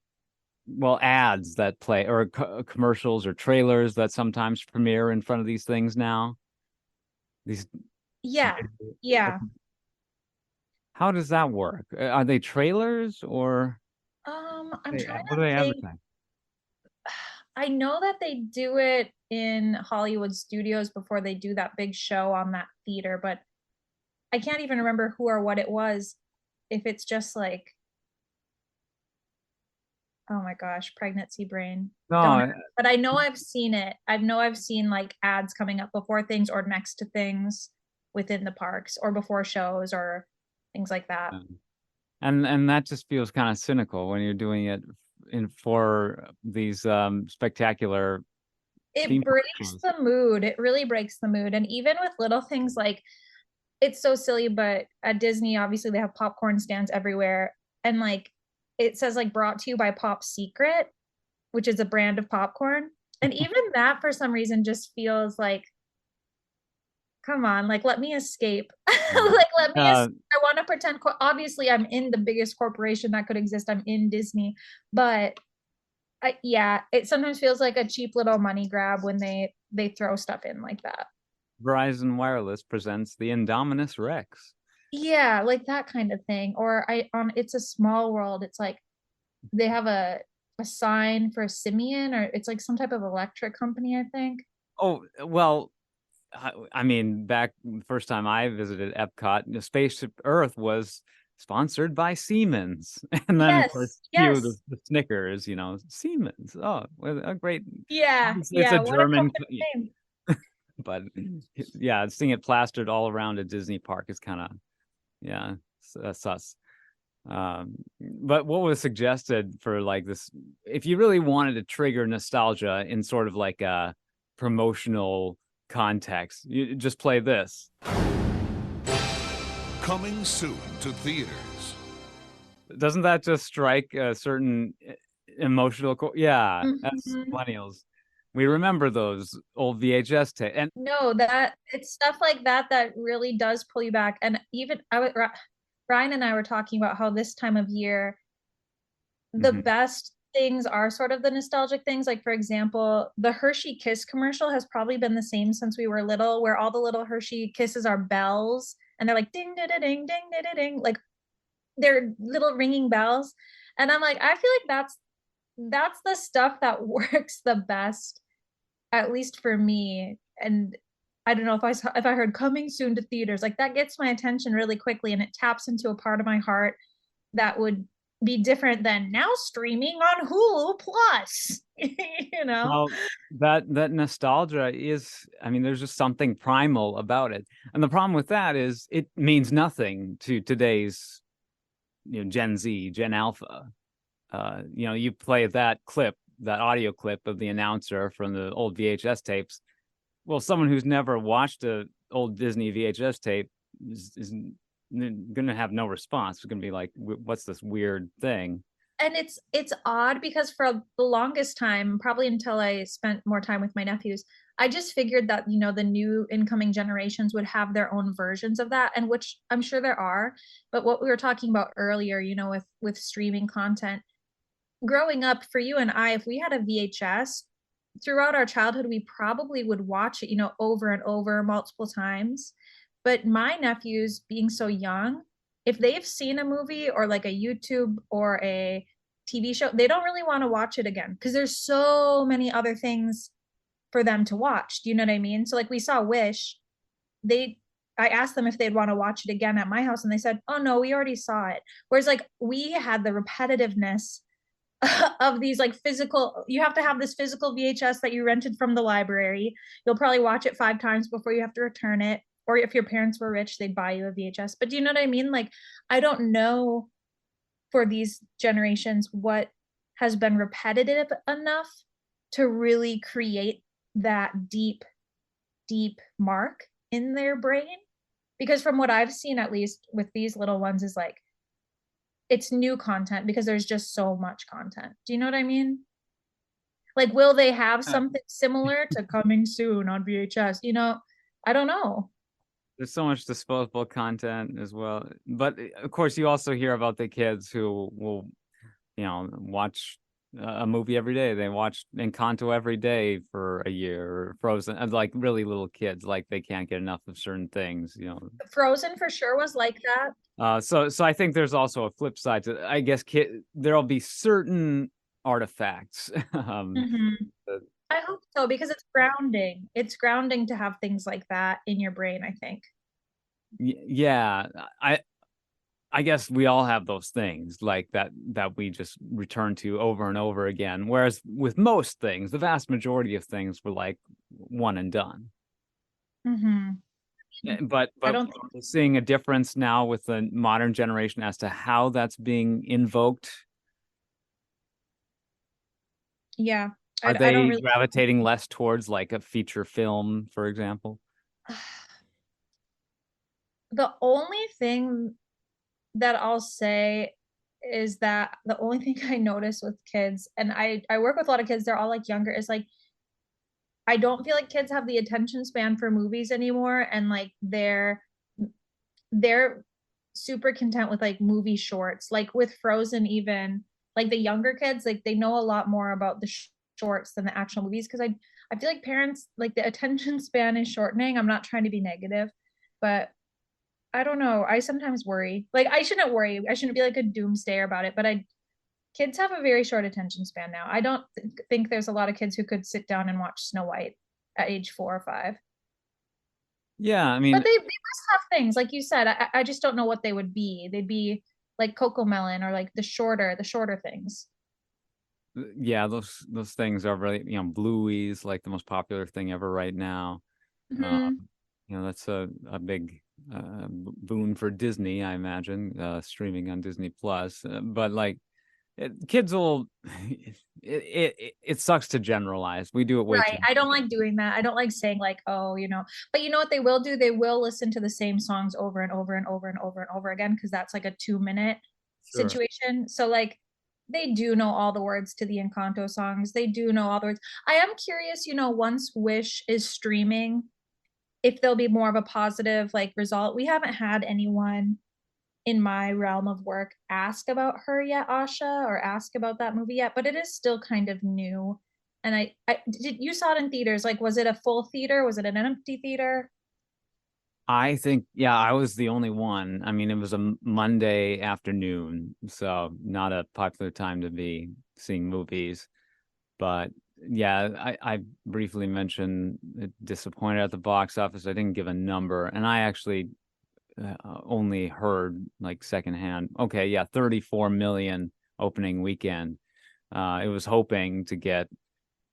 well, ads that play, or commercials or trailers that sometimes premiere in front of these things now. These, yeah. Yeah. how does that work? Are they trailers, or I'm trying what do they to think. advertise? I know that they do it in Hollywood studios before they do that big show on that theater, but I can't even remember who or what it was. If it's just like, oh my gosh, pregnancy brain. Don't know. No, But I know I've seen it. I know I've seen like ads coming up before things or next to things within the parks or before shows or things like that. and that just feels kind of cynical when you're doing it in for these spectacular It theme park breaks shows. the mood. It really breaks the mood. And even with little things like, it's so silly, but at Disney, obviously they have popcorn stands everywhere. And like it says like brought to you by Pop Secret, which is a brand of popcorn. And even that for some reason just feels like, come on, like let me escape. Yeah. Like let me Uh, I want to pretend obviously I'm in the biggest corporation that could exist. I'm in Disney, but yeah, it sometimes feels like a cheap little money grab when they throw stuff in like that. Verizon Wireless presents the Indominus Rex. Yeah, like that kind of thing. Or I on It's a Small World, it's like they have a sign for a simian, or it's like some type of electric company, I think. Oh, well, I mean, back the first time I visited Epcot, the Spaceship Earth was sponsored by Siemens. And then, of course, Yes, cue yes. the Snickers, Siemens. Oh, well, a great. Yeah, It's a yeah. What a German, company name. but yeah, seeing it plastered all around a Disney park is kind of, yeah, sus. But what was suggested for like this, if you really wanted to trigger nostalgia in sort of like a promotional context, you just play this. Coming soon to theaters. Doesn't that just strike a certain emotional yeah, as Mhm. millennials, we remember those old VHS tapes. And No, that it's stuff like that that really does pull you back. And even Ryan and I were talking about how this time of year the mhm. best things are sort of the nostalgic things. Like, for example, the Hershey Kiss commercial has probably been the same since we were little, where all the little Hershey Kisses are bells and they're like ding, da, da, ding, ding, da, da, ding. Like they're little ringing bells. And I'm like, I feel like that's the stuff that works the best, at least for me. And I don't know if I heard coming soon to theaters, like that gets my attention really quickly and it taps into a part of my heart that would be different than now streaming on Hulu Plus, you know? Well, that nostalgia is, I mean, there's just something primal about it. And the problem with that is it means nothing to today's, Gen Z, Gen Alpha. You play that clip, that audio clip of the announcer from the old VHS tapes. Well, someone who's never watched a old Disney VHS tape is going to have no response. It's going to be like, what's this weird thing? And it's odd because for the longest time, probably until I spent more time with my nephews, I just figured that, the new incoming generations would have their own versions of that, and which I'm sure there are. But what we were talking about earlier, with streaming content, growing up for you and I, if we had a VHS throughout our childhood, we probably would watch it, over and over multiple times. But my nephews, being so young, if they've seen a movie or like a YouTube or a TV show, they don't really want to watch it again because there's so many other things for them to watch. Do you know what I mean? So like we saw Wish, I asked them if they'd want to watch it again at my house, and they said, "Oh no, we already saw it." Whereas like we had the repetitiveness of these like physical, you have to have this physical VHS that you rented from the library. You'll probably watch it 5 times before you have to return it. Or if your parents were rich, they'd buy you a VHS. But do you know what I mean? Like, I don't know for these generations what has been repetitive enough to really create that deep, deep mark in their brain. Because from what I've seen, at least with these little ones, is like, it's new content because there's just so much content. Do you know what I mean? Like, will they have something similar to coming soon on VHS? I don't know. There's so much disposable content as well. But of course, you also hear about the kids who will, watch a movie every day. They watch Encanto every day for a year, or Frozen, like really little kids, like they can't get enough of certain things, Frozen for sure was like that. So I think there's also a flip side to, I guess, there'll be certain artifacts. I hope so because it's grounding. It's grounding to have things like that in your brain, I think. Yeah, I guess we all have those things like that we just return to over and over again. Whereas with most things, the vast majority of things were like one and done. But I don't think seeing a difference now with the modern generation as to how that's being invoked. Yeah. Are I don't they really gravitating less towards like a feature film, for example? the only thing that I'll say is that the only thing I notice with kids, and I work with a lot of kids, they're all like younger, is like I don't feel like kids have the attention span for movies anymore, and like they're super content with like movie shorts. Like with Frozen, even like the younger kids, like they know a lot more about the shorts than the actual movies because I feel like parents like the attention span is shortening. I'm not trying to be negative, but I don't know. I sometimes worry. Like I shouldn't worry. I shouldn't be like a doomsdayer about it, but kids have a very short attention span now. I don't think there's a lot of kids who could sit down and watch Snow White at age 4 or 5. Yeah, I But mean, they must have things, like you said. I just don't know what they would be. They'd be like Coco Melon or like the shorter things. yeah, those things are really, Bluey's like the most popular thing ever right now. Hmm. That's a big boon for Disney, I imagine, streaming on Disney Plus. But like, kids will. It sucks to generalize. We do it way too Right. I don't much. like doing that. I don't like saying like, oh, but you know what they will do? They will listen to the same songs over and over and over and over and over again because that's like a 2 minute Sure. situation. So like they do know all the words to the Encanto songs. They do know all the words. I am curious, once Wish is streaming, if there'll be more of a positive like result. We haven't had anyone in my realm of work ask about her yet, Asha, or ask about that movie yet, but it is still kind of new. And you saw it in theaters. Like, was it a full theater? Was it an empty theater? I think, yeah, I was the only one. I mean, it was a Monday afternoon, so not a popular time to be seeing movies. But yeah, I briefly mentioned disappointed at the box office. I didn't give a number, and I actually only heard like secondhand. Okay, yeah, 34 million opening weekend. It was hoping to get,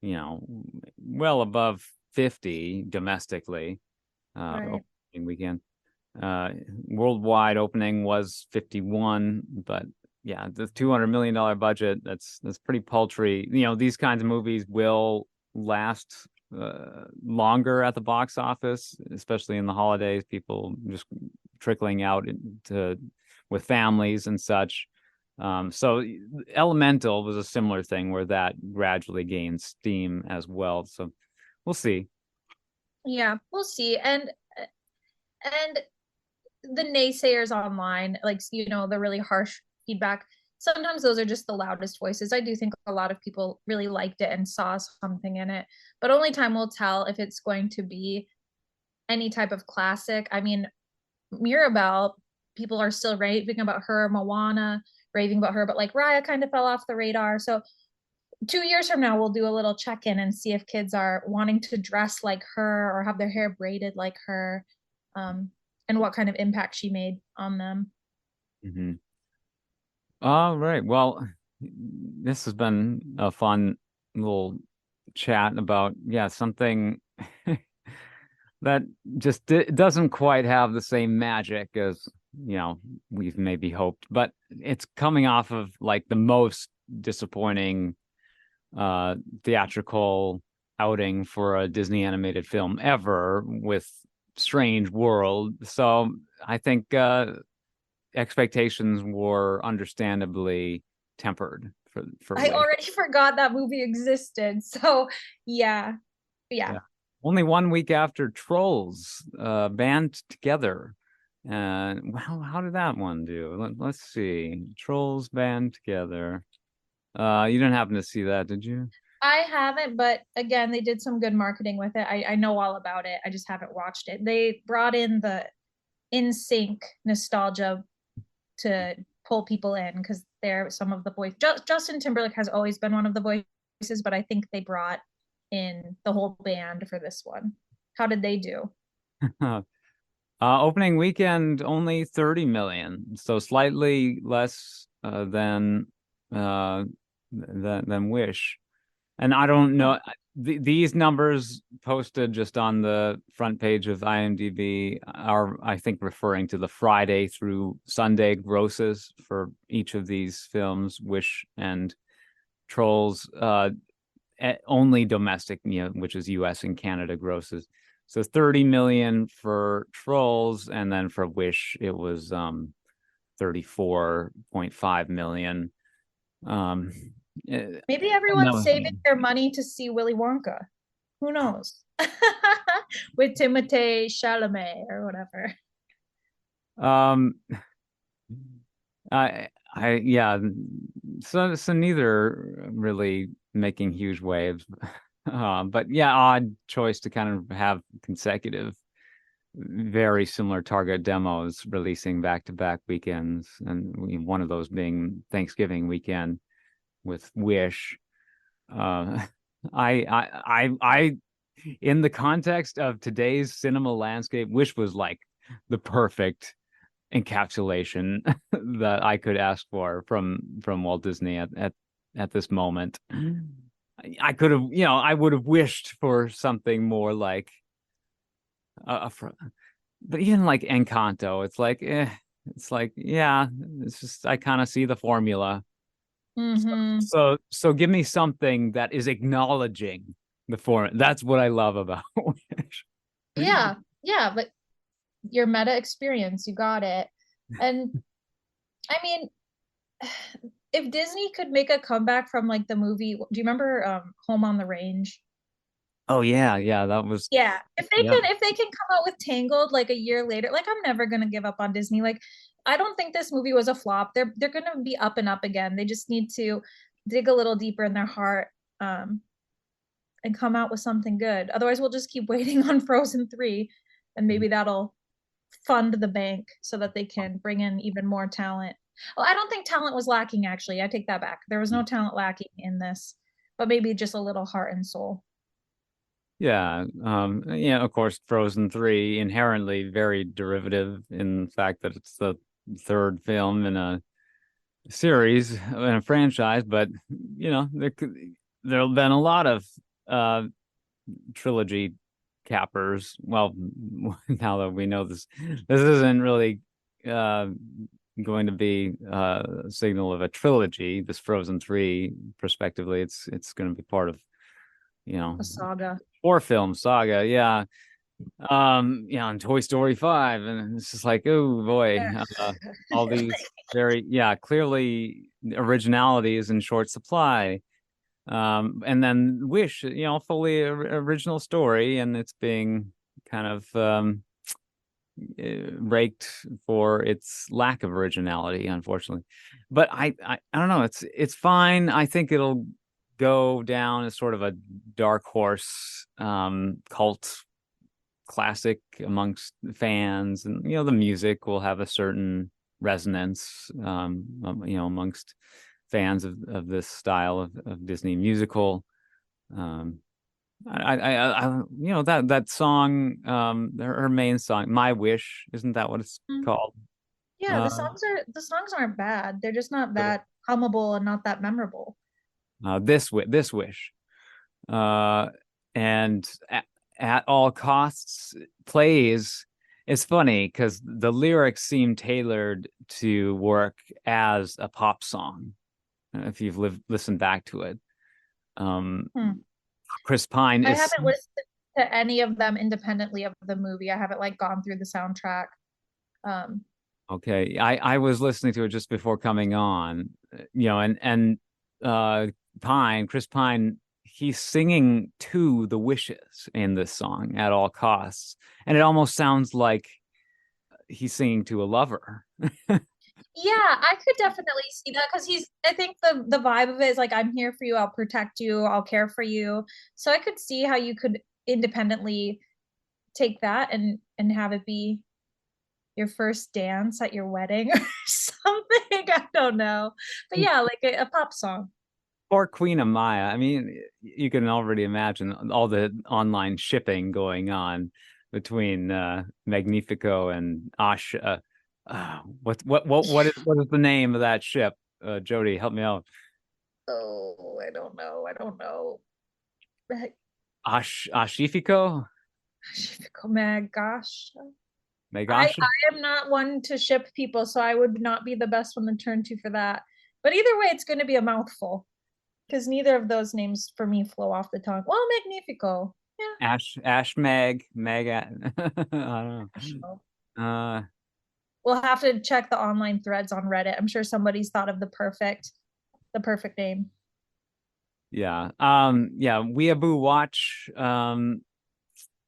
well above 50 domestically, Right. opening weekend. Worldwide opening was 51, but yeah, the $200 million budget, that's pretty paltry. These kinds of movies will last longer at the box office, especially in the holidays, people just trickling out into with families and such. So Elemental was a similar thing where that gradually gained steam as well. So we'll see. Yeah, we'll see. And the naysayers online, like, the really harsh feedback, sometimes those are just the loudest voices. I do think a lot of people really liked it and saw something in it, but only time will tell if it's going to be any type of classic. I mean, Mirabelle, people are still raving about her, Moana, raving about her, but like Raya kind of fell off the radar. So 2 years from now, we'll do a little check-in and see if kids are wanting to dress like her or have their hair braided like her, and what kind of impact she made on them. Mm-hmm. All right. Well, this has been a fun little chat about, yeah, something that just doesn't quite have the same magic as, we've maybe hoped, but it's coming off of like the most disappointing theatrical outing for a Disney animated film ever with Strange World. So I think expectations were understandably tempered for I Wish. already forgot that movie existed. So yeah, yeah. Yeah. Only 1 week after Trolls band together. Well, how did that one do? Let's see. Trolls band together. You didn't happen to see that, did you? I haven't, but again, they did some good marketing with it. I know all about it. I just haven't watched it. They brought in the in sync nostalgia to pull people in because they're some of the voice. Justin Timberlake has always been one of the voices, but I think they brought in the whole band for this one. How did they do? Opening weekend only 30 million, so slightly less than Wish. And I don't know, these numbers posted just on the front page of IMDb are, I think, referring to the Friday through Sunday grosses for each of these films, Wish and Trolls, only domestic, which is US and Canada grosses. So 30 million for Trolls, and then for Wish it was 34.5 million. Um Maybe everyone's no. saving their money to see Willy Wonka. Who knows? With Timothée Chalamet or whatever. Um, yeah. So neither really making huge waves, but yeah, odd choice to kind of have consecutive, very similar target demos releasing back-to-back weekends, and one of those being Thanksgiving weekend with Wish. Uh, I, in the context of today's cinema landscape, Wish was like the perfect encapsulation that I could ask for from Walt Disney at this moment. I could have, I would have wished for something more like, but even like Encanto, it's like, yeah, it's just I kind of see the formula. Mm-hmm. So give me something that is acknowledging the form. That's what I love about Wish. Yeah, yeah, but your meta experience, you got it. And I mean, if Disney could make a comeback from like the movie, do you remember Home on the Range? Oh yeah, that was, Yeah. If they yeah. can come out with Tangled like a year later, like I'm never gonna give up on Disney. Like I don't think this movie was a flop. They're gonna be up and up again. They just need to dig a little deeper in their heart, and come out with something good. Otherwise, we'll just keep waiting on Frozen 3, and maybe that'll fund the bank so that they can bring in even more talent. Well, I don't think talent was lacking, actually. I take that back. There was no talent lacking in this, but maybe just a little heart and soul. Yeah. Yeah, of course, Frozen 3 inherently very derivative in the fact that it's the third film in a series in a franchise, but there'll been a lot of uh trilogy cappers. Well, now that we know this isn't really uh going to be a signal of a trilogy, this Frozen 3 prospectively, it's going to be part of, you know, A saga. four film saga. Yeah. Yeah, and Toy Story 5, and it's just like, oh boy, all these very, yeah, clearly originality is in short supply. And then Wish, fully original story, and it's being kind of raked for its lack of originality, unfortunately. But I don't know, it's fine. I think it'll go down as sort of a dark horse cult classic amongst fans, and the music will have a certain resonance amongst fans of this style of Disney musical. um that song, her main song, My Wish, isn't that what it's Mm. called? Yeah, uh the songs aren't bad. They're just not that hummable and not that memorable. this wish, uh and at all costs plays. It's funny because the lyrics seem tailored to work as a pop song, if you've listened back to it. um Hmm. Chris Pine I is haven't listened to any of them independently of the movie. I haven't like gone through the soundtrack. Um, okay. I was listening to it just before coming on, and uh Chris Pine, he's singing to the wishes in this song at all costs, and it almost sounds like he's singing to a lover. yeah, I could definitely see that because I think the vibe of it is like, I'm here for you, I'll protect you, I'll care for you. So I could see how you could independently take that and have it be your first dance at your wedding or something. I don't know. But yeah, like a pop song. Or Queen of Maya. I mean, you can already imagine all the online shipping going on between Magnifico and Asha. What is the name of that ship? Jodi, help me out. Oh, I don't know. I don't know. Ashifico? Oh my gosh. I Megasha? I am not one to ship people, so I would not be the best one to turn to for that. But either way, it's going to be a mouthful because neither of those names for me flow off the tongue. Well, Magnifico. Yeah. Meg. I don't Sure. know. We'll have to check the online threads on Reddit. I'm sure somebody's thought of the perfect name. Yeah. Yeah, Weeaboo Watch.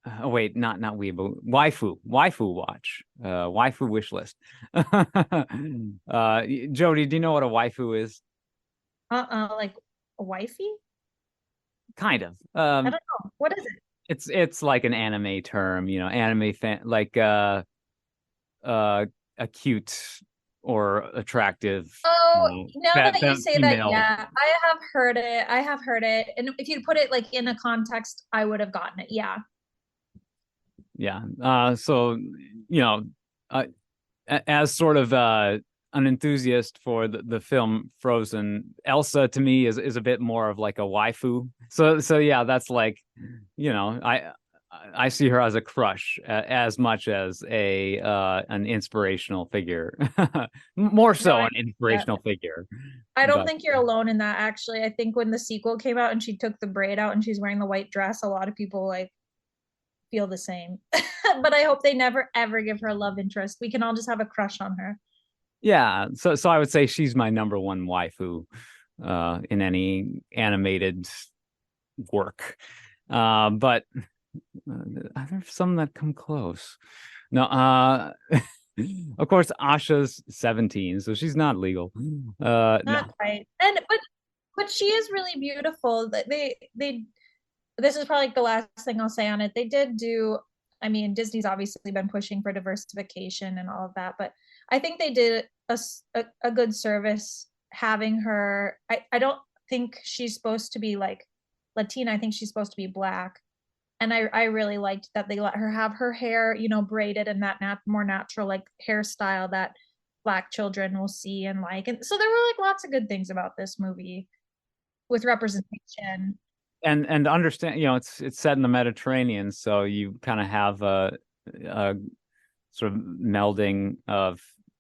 Oh wait, not Weeaboo. Waifu Watch. Waifu wish list. Jodi, do you know what a waifu is? Like a wifey? Kind of. I don't know. What is it? It's like an anime term, anime fan, like uh a cute or attractive, Oh, now that you say that, female. yeah, I have heard it. I have heard it. And if you put it like in a context, I would have gotten it. Yeah. Yeah. So, you know, uh, as sort of an enthusiast for the film Frozen, Elsa to me is a bit more of like a waifu. So yeah, that's like, I see her as a crush, as much as a an inspirational figure. More No, so I an yeah. inspirational figure. I don't But think you're alone in that, actually. I think when the sequel came out and she took the braid out and she's wearing the white dress, a lot of people like feel the same. But I hope they never ever give her a love interest. We can all just have a crush on her. yeah, so I would say she's my number one waifu in any animated work. But there's some that come close. No, of course, Asha's 17, so she's not legal. No. Not quite. And but she is really beautiful. They this is probably like the last thing I'll say on it. They did do, I mean, Disney's obviously been pushing for diversification and all of that, but I think they did a good service having her. I don't think she's supposed to be like Latina. I think she's supposed to be black. And I really liked that they let her have her hair, you know, braided and that more natural like hairstyle that Black children will see and like. And so there were like lots of good things about this movie with representation. And understand, it's set in the Mediterranean, so you kind of have a sort of melding of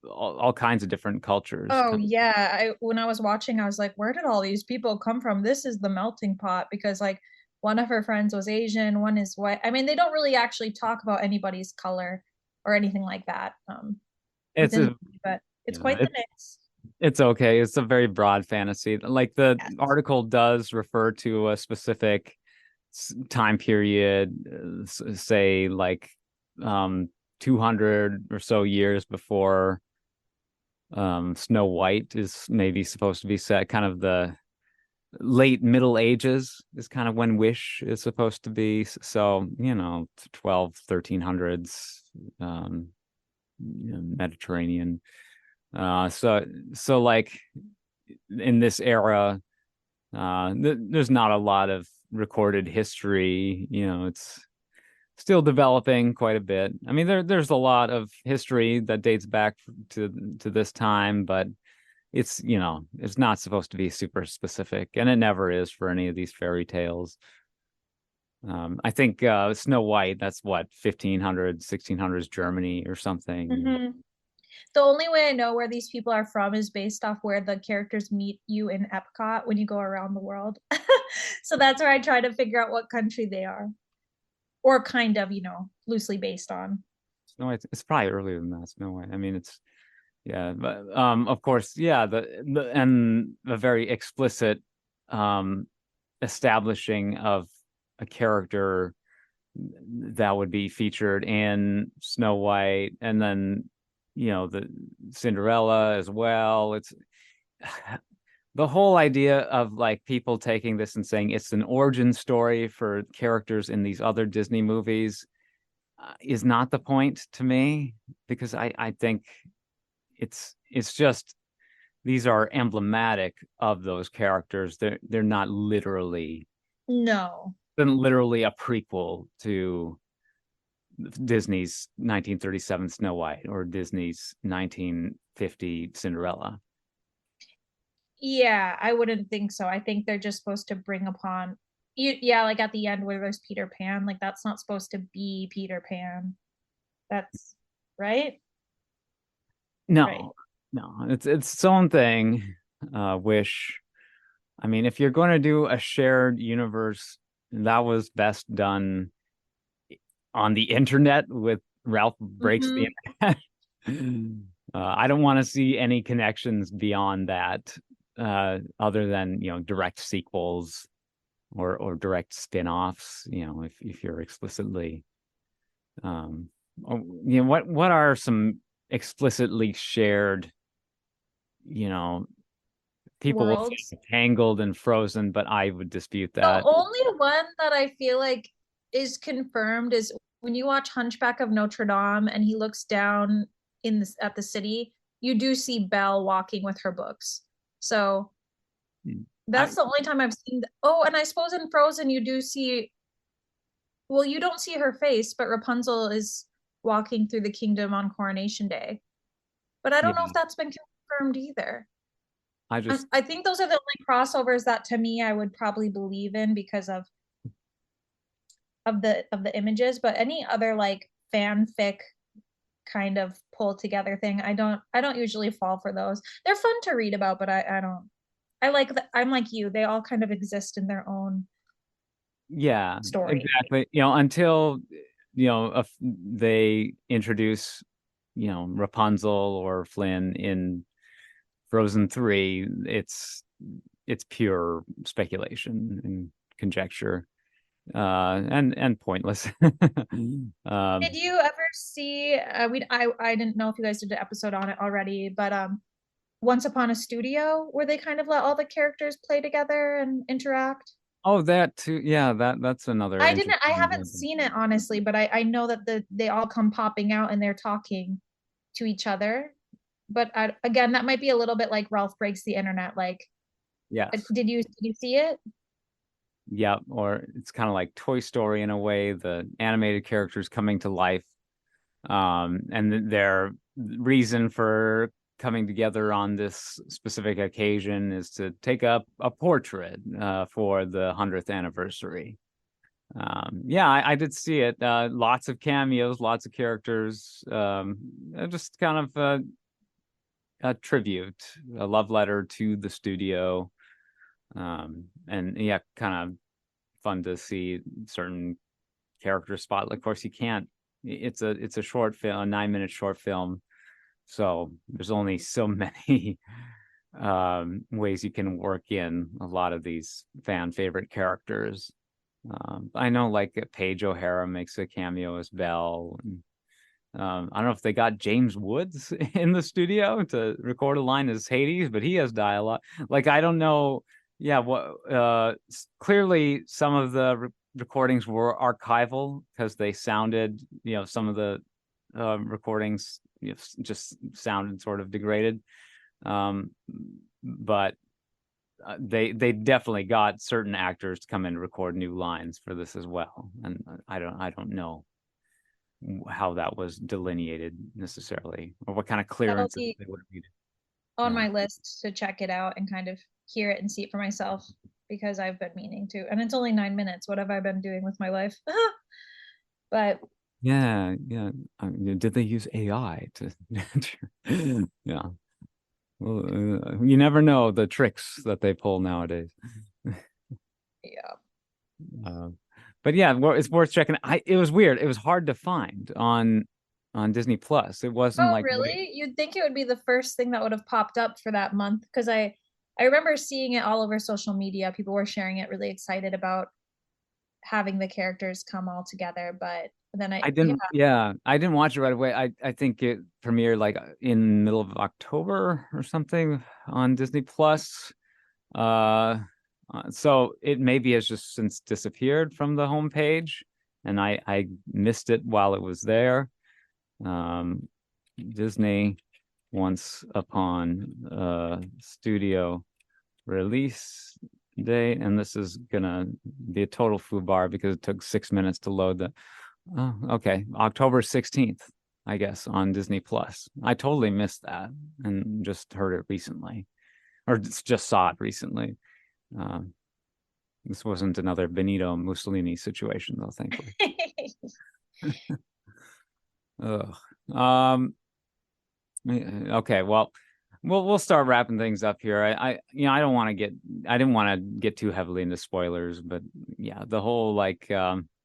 all kinds of different cultures. Oh yeah, when I was watching, I was like, where did all these people come from? This is the melting pot because like one of her friends was Asian, one is white. I mean, they don't really actually talk about anybody's color or anything like that It's within the a movie, but it's yeah, quite the mix. it's okay. It's a very broad fantasy. Like the Yes. article does refer to a specific time period, say like 200 or so years before Snow White is maybe supposed to be set. Kind of the late Middle Ages is kind of when Wish is supposed to be. So, 12, 1300s, Mediterranean. So like in this era, there's not a lot of recorded history. It's still developing quite a bit. I mean, there's a lot of history that dates back to this time, but it's not supposed to be super specific, and it never is for any of these fairy tales. I think Snow White, that's what, 1500s, 1600s Germany or something. Mm-hmm. The only way I know where these people are from is based off where the characters meet you in Epcot when you go around the world. So that's where I try to figure out what country they are, or kind of, loosely based on. Snow White, it's probably earlier than that. Snow White. I mean, it's yeah, but of course, yeah, and the very explicit establishing of a character that would be featured in Snow White, and then the Cinderella as well. It's the whole idea of like people taking this and saying it's an origin story for characters in these other Disney movies is not the point to me, because I think it's just these are emblematic of those characters. They're not literally No. a prequel to Disney's 1937 Snow White or Disney's 1950 Cinderella. Yeah, I wouldn't think so. I think they're just supposed to bring upon yeah, like at the end where there's Peter Pan, like that's not supposed to be Peter Pan. That's right. No, Right. no, it's its own thing. Wish. I mean, if you're going to do a shared universe, that was best done on the internet with Ralph Breaks the Mm-hmm. Internet. I don't want to see any connections beyond that, other than direct sequels or direct spin-offs. If you're explicitly, what are some explicitly shared, people will Worlds. say Tangled and Frozen, but I would dispute The that. only one that I feel like is confirmed is when you watch Hunchback of Notre Dame and he looks down at the city, you do see Belle walking with her books. So I that's the only time I've seen. Oh, and I suppose in Frozen you do see. Well, you don't see her face, but Rapunzel is walking through the kingdom on Coronation Day. But I yeah, don't know if that's been confirmed either. I I, just I think those are the only crossovers that to me I would probably believe in because of the images. But any other like fanfic kind of pull together thing, I don't usually fall for those. They're fun to read about, but I don't. I'm like you. They all kind of exist in their own yeah, story. exactly. Until if they introduce Rapunzel or Flynn in Frozen 3, it's pure speculation and conjecture, and pointless. Did you ever see? I didn't know if you guys did an episode on it already, but Once Upon a Studio, where they kind of let all the characters play together and interact. Oh, that too. Yeah, that's another I interesting haven't example. seen it honestly, but I know that they all come popping out and they're talking to each other. But again, that might be a little bit like Ralph Breaks the Internet. Like, Yes. did you see it? yeah, or it's kind of like Toy Story in a way, the animated characters coming to life. And their reason for coming together on this specific occasion is to take up a portrait for the 100th anniversary. Yeah, I did see it. Lots of cameos, lots of characters. Just kind of a tribute, a love letter to the studio. And yeah, kind of fun to see certain characters spot. Of course, you can't. It's a short film, a 9-minute short film, so there's only so many ways you can work in a lot of these fan favorite characters. I know like Paige O'Hara makes a cameo as Belle. I don't know if they got James Woods in the studio to record a line as Hades, but he has dialogue. Like I don't know. Yeah, what clearly some of the recordings were archival because they sounded, some of the recordings just sounded sort of degraded. But they definitely got certain actors to come in and record new lines for this as well. And I don't know how that was delineated necessarily, or what kind of That'll clearances be they would have needed. on my list to check it out and kind of hear it and see it for myself because I've been meaning to. And it's only 9 minutes. What have I been doing with my life? But Yeah. Did they use AI to? Yeah. Well, you never know the tricks that they pull nowadays. yeah. But yeah, it's worth checking. It was weird. It was hard to find on Disney Plus. It wasn't Oh, like really? You'd think it would be the first thing that would have popped up for that month because I remember seeing it all over social media. People were sharing it, really excited about having the characters come all together. But then I didn't. Yeah, I didn't watch it right away. I think it premiered like in middle of October or something on Disney Plus. So it maybe has just since disappeared from the homepage, and I missed it while it was there. Disney once upon studio release date, and this is gonna be a total foobar because it took 6 minutes to load the. Oh, okay, October 16th, I guess, on Disney Plus. I totally missed that and just heard it recently, or just saw it recently. This wasn't another Benito Mussolini situation, though, thankfully. Ugh. Okay, well, we'll start wrapping things up here. I don't want to I didn't want to get too heavily into spoilers, but yeah, the whole like,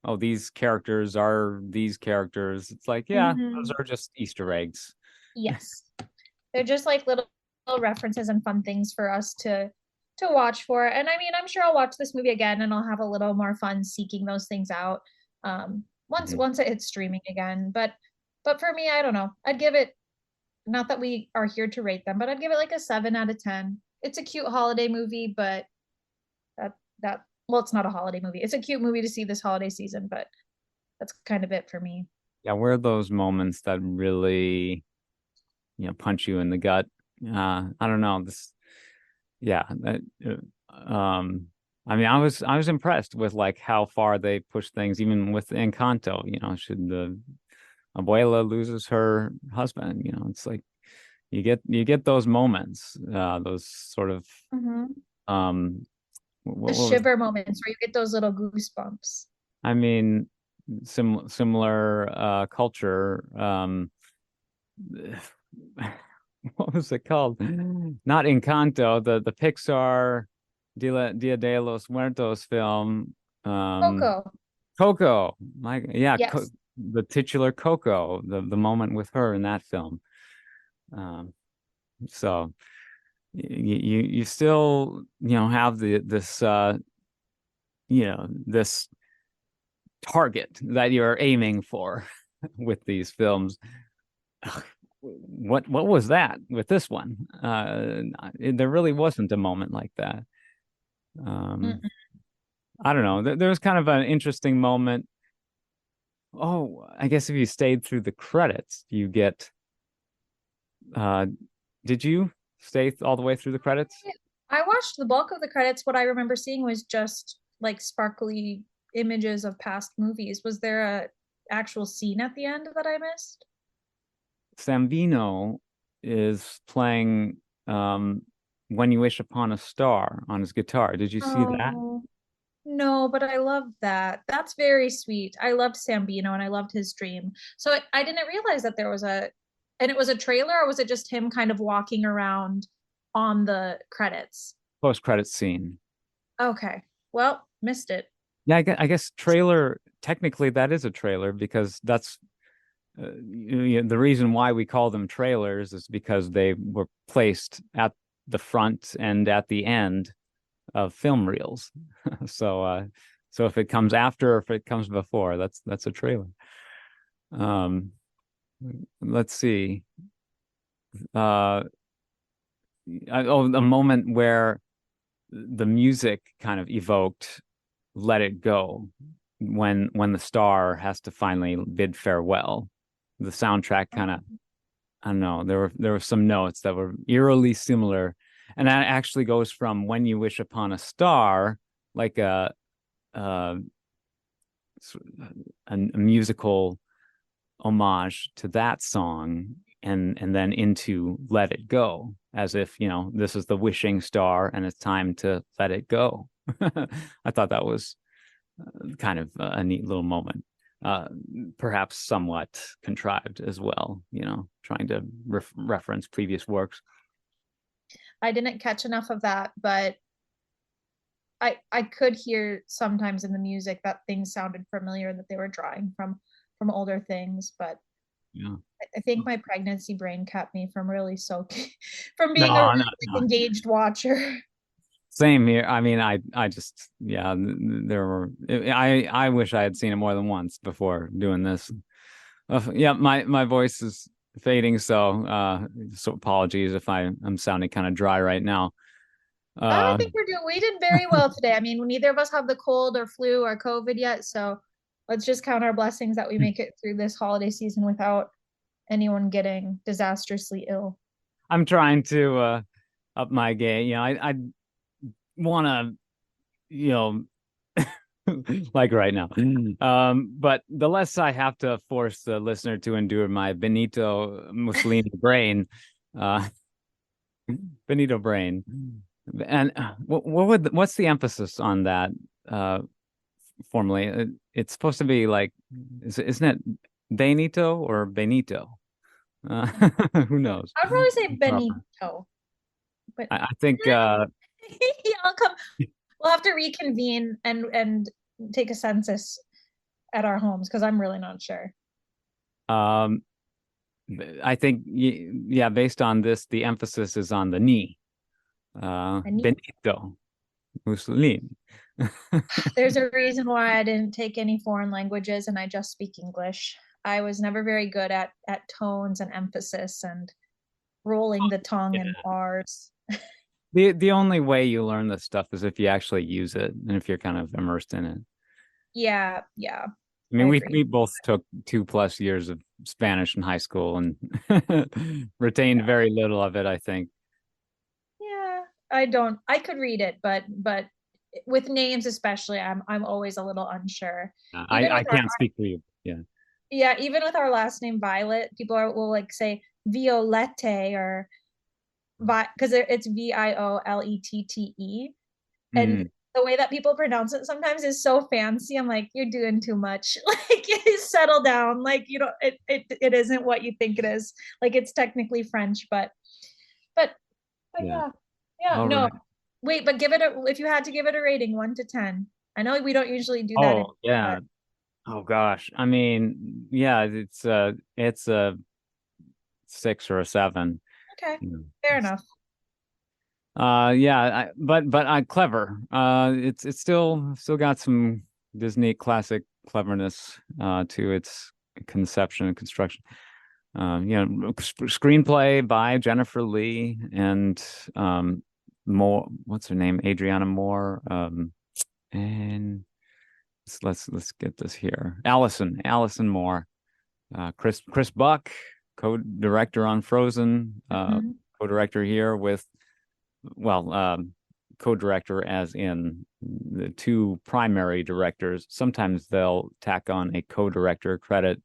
oh, these characters are these characters. It's like, yeah, those are just Easter eggs. Yes. They're just like little references and fun things for us to watch for. And I mean, I'm sure I'll watch this movie again and I'll have a little more fun seeking those things out once it hits streaming again. But for me, I don't know. I'd give it, not that we are here to rate them, but I'd give it like a 7 out of 10. It's a cute holiday movie, but well, it's not a holiday movie. It's a cute movie to see this holiday season, but that's kind of it for me. Yeah, where are those moments that really, punch you in the gut? I don't know. Yeah, I mean, I was impressed with like how far they push things, even with Encanto. Should the abuela loses her husband, it's like you get those moments, those sort of The shiver moments where you get those little goosebumps. I mean, similar culture. What was it called? Not Encanto, the Pixar Dia de los Muertos film. Coco. Coco. Yeah, Yes. the titular Coco, the moment with her in that film. So you still have this this target that you're aiming for with these films. What was that with this one? There really wasn't a moment like that. I don't know. There was kind of an interesting moment. Oh, I guess if you stayed through the credits, you get. Did you stay all the way through the credits? I watched the bulk of the credits. What I remember seeing was just like sparkly images of past movies. Was there a actual scene at the end that I missed? Sambino is playing When You Wish Upon a Star on his guitar. Did you see that? Oh, no, but I love that. That's very sweet. I loved Sambino and I loved his dream. So I didn't realize that there was and it was a trailer, or was it just him kind of walking around on the credits? Post-credit scene. Okay. Well, missed it. Yeah, I guess trailer, technically that is a trailer because that's the reason why we call them trailers is because they were placed at the front and at the end of film reels. So so if it comes after or if it comes before, that's a trailer. Um let's see. A moment where the music kind of evoked Let It Go when the star has to finally bid farewell. The soundtrack kind of, I don't know, there were some notes that were eerily similar, and that actually goes from When You Wish Upon a Star, like a, a musical homage to that song, and then into Let It Go, as if, you know, this is the wishing star and it's time to let it go. I thought that was kind of a neat little moment. Perhaps somewhat contrived as well, you know, trying to reference previous works. I didn't catch enough of that, but I could hear sometimes in the music that things sounded familiar, that they were drawing from older things, but Yeah. I think my pregnancy brain kept me from really soaking from being a No, no, really no. engaged watcher. Same here. I mean, I just, yeah, there were, I wish I had seen it more than once before doing this. Yeah, my voice is fading, so apologies if I'm sounding kind of dry right now. I Uh, think we did very well today. I mean, neither of us have the cold or flu or COVID yet, so let's just count our blessings that we make it through this holiday season without anyone getting disastrously ill. I'm trying to up my game. You know, I want to, you know, like right now. But the less I have to force the listener to endure my Benito Mussolini brain, uh, Benito brain. And what's the emphasis on that formally? It's supposed to be like, isn't it Benito or Benito? Uh, who knows? I'd probably say Benito, but I think yeah, I'll come. We'll have to reconvene and take a census at our homes because I'm really not sure. um I think yeah, based on this, the emphasis is on the knee. Benito Mussolini. There's a reason why I didn't take any foreign languages and I just speak English. I was never very good at tones and emphasis and rolling the tongue and Yeah. R's. The only way you learn this stuff is if you actually use it and if you're kind of immersed in it. Yeah, yeah, I I mean, we agree. both took 2+ years of Spanish in high school and retained very little of it, I think. Yeah, I don't. I could read it, but with names especially, I'm always a little unsure. Even I with our can't speak for you. Yeah. yeah, even with our last name Violet, will like say Violette or because it's Violette, and Mm, the way that people pronounce it sometimes is so fancy. I'm like, you're doing too much. Like, settle down. Like, you know, it isn't what you think it is. Like, it's technically French, but but yeah. yeah, yeah. All No, right. wait, but give it a if you had to give it a rating, 1 to 10. I know we don't usually do that, Oh, yeah. but Oh gosh. I mean, yeah, it's a 6 or a 7. okay, You know. fair enough. Yeah, but clever. It's still got some Disney classic cleverness to its conception and construction. You know, screenplay by Jennifer Lee and Moore. What's her name? Adriana Moore. And let's get this here. Allison Moore. Chris Buck, co-director on Frozen. Mhm. Co-director here with, well, co-director as in the two primary directors. Sometimes they'll tack on a co-director credit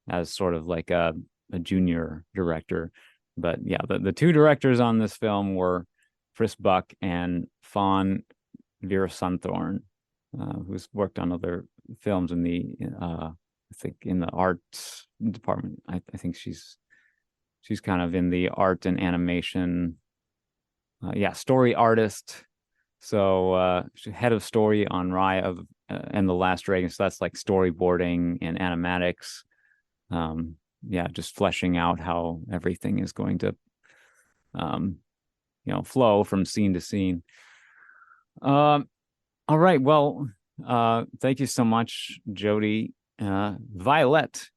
as sort of like a junior director. But yeah, the two directors on this film were Chris Buck and Fawn Veerasunthorn, who's worked on other films in the I think in the arts department. I think she's kind of in the art and animation. Story artist. So head of story on Raya of and the Last Dragon. So that's like storyboarding and animatics. Just fleshing out how everything is going to flow from scene to scene. All right. Well, thank you so much, Jodi. Violet.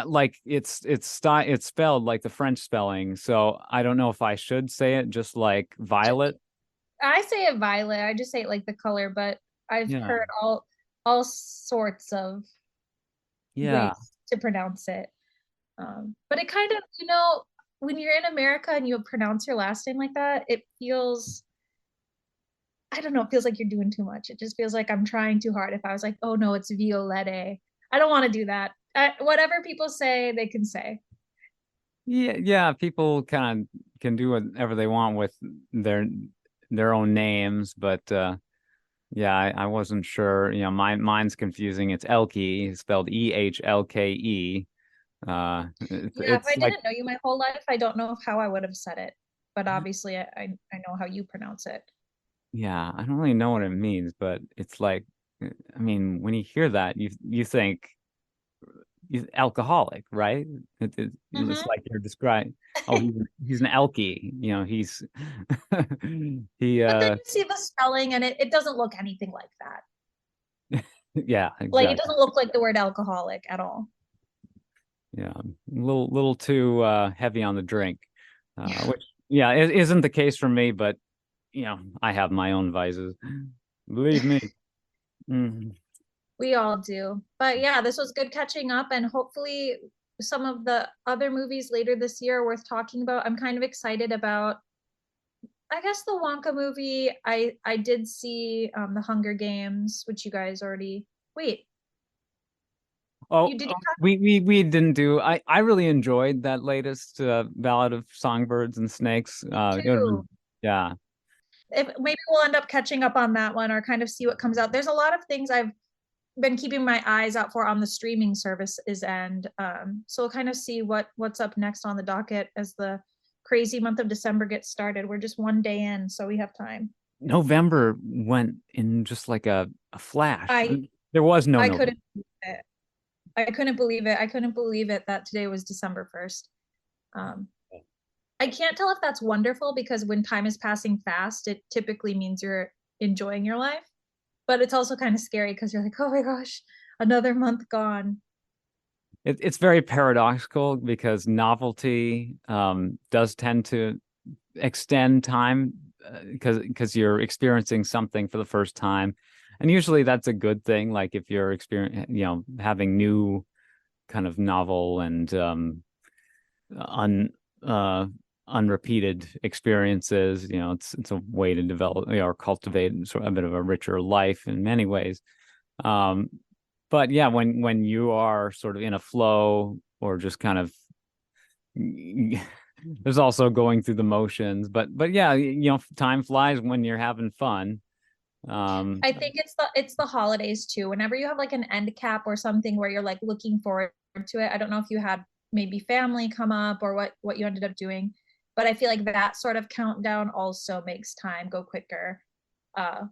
Like it's spelled like the French spelling, so I don't know if I should say it just like Violet. I say it violet. I just say it like the color, but I've heard all sorts of ways to pronounce it. But it kind of, when you're in America and you pronounce your last name like that, it feels, I don't know, it feels like you're doing too much. It just feels like I'm trying too hard. If I was like, oh no, it's Violette. I don't want to do that. Whatever people say, they can say. Yeah, people kind of can do whatever they want with their own names, but I wasn't sure. Mine's confusing. It's Elke, spelled Ehlke. If I didn't know you my whole life, I don't know how I would have said it. But obviously, I know how you pronounce it. Yeah, I don't really know what it means, but it's like, I mean, when you hear that, you think alcoholic, right? It's like you're describing. Oh, he's an Elkie. He's he. But then you see the spelling, and it doesn't look anything like that. Yeah, exactly. Like it doesn't look like the word alcoholic at all. Yeah, a little too heavy on the drink, which it isn't the case for me, but I have my own vices. Believe me. Mm. We all do. But yeah, this was good catching up, and hopefully some of the other movies later this year are worth talking about. I'm kind of excited about, I guess, the Wonka movie. I did see the Hunger Games, which you guys already wait. Oh, we didn't do. I really enjoyed that latest Ballad of Songbirds and Snakes. Yeah. Maybe we'll end up catching up on that one, or kind of see what comes out. There's a lot of things I've been keeping my eyes out for on the streaming services, and so we'll kind of see what's up next on the docket as the crazy month of December gets started. We're just one day in, so we have time. November went in just like a flash. There was no November. Couldn't believe it. I couldn't believe it. I couldn't believe it that today was December 1st. I can't tell if that's wonderful, because when time is passing fast, it typically means you're enjoying your life. But it's also kind of scary because you're like, oh my gosh, another month gone. It's very paradoxical, because novelty does tend to extend time because you're experiencing something for the first time. And usually that's a good thing. Like if you're having new kind of novel and unrepeated experiences, it's a way to develop or cultivate sort of a bit of a richer life in many ways. But yeah, when you are sort of in a flow, or just kind of there's also going through the motions, but yeah, time flies when you're having fun. I think it's the holidays too. Whenever you have like an end cap or something where you're like looking forward to it. I don't know if you had maybe family come up or what you ended up doing, but I feel like that sort of countdown also makes time go quicker,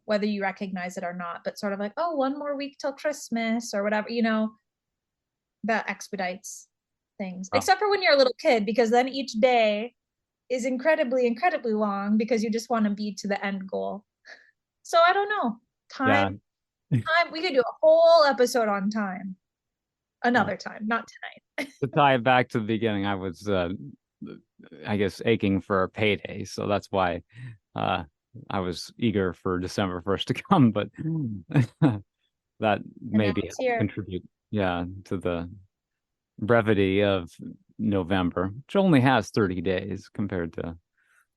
whether you recognize it or not. But sort of like, oh, one more week till Christmas or whatever, that expedites things. Except for when you're a little kid, because then each day is incredibly, incredibly long because you just want to be to the end goal. So I don't know. Time. We could do a whole episode on time. Another time, not tonight. To tie it back to the beginning, I was, I guess, aching for a payday, so that's why I was eager for December 1st to come. But that maybe contribute, to the brevity of November, which only has 30 days compared to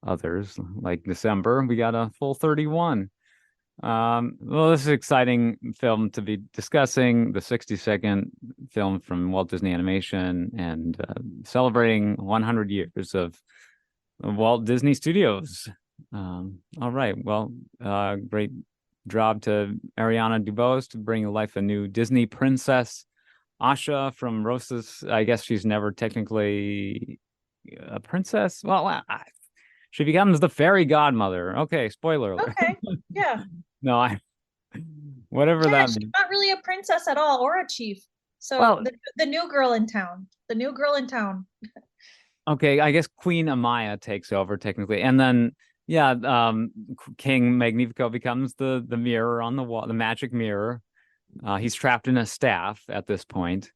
others, like December, we got a full 31. Well, this is an exciting film to be discussing, the 62nd film from Walt Disney Animation, and celebrating 100 years of Walt Disney Studios. All right, well, great job to Ariana DeBose to bring to life a new Disney princess, Asha from Rosa's. I guess she's never technically a princess. Well, she becomes the fairy godmother. Okay, spoiler alert. Okay, yeah. No, whatever that she's means. not really a princess at all, or a chief. So Well, the new girl in town. The new girl in town. Okay, I guess Queen Amaya takes over technically, and then King Magnifico becomes the mirror on the wall, the magic mirror. He's trapped in a staff at this point.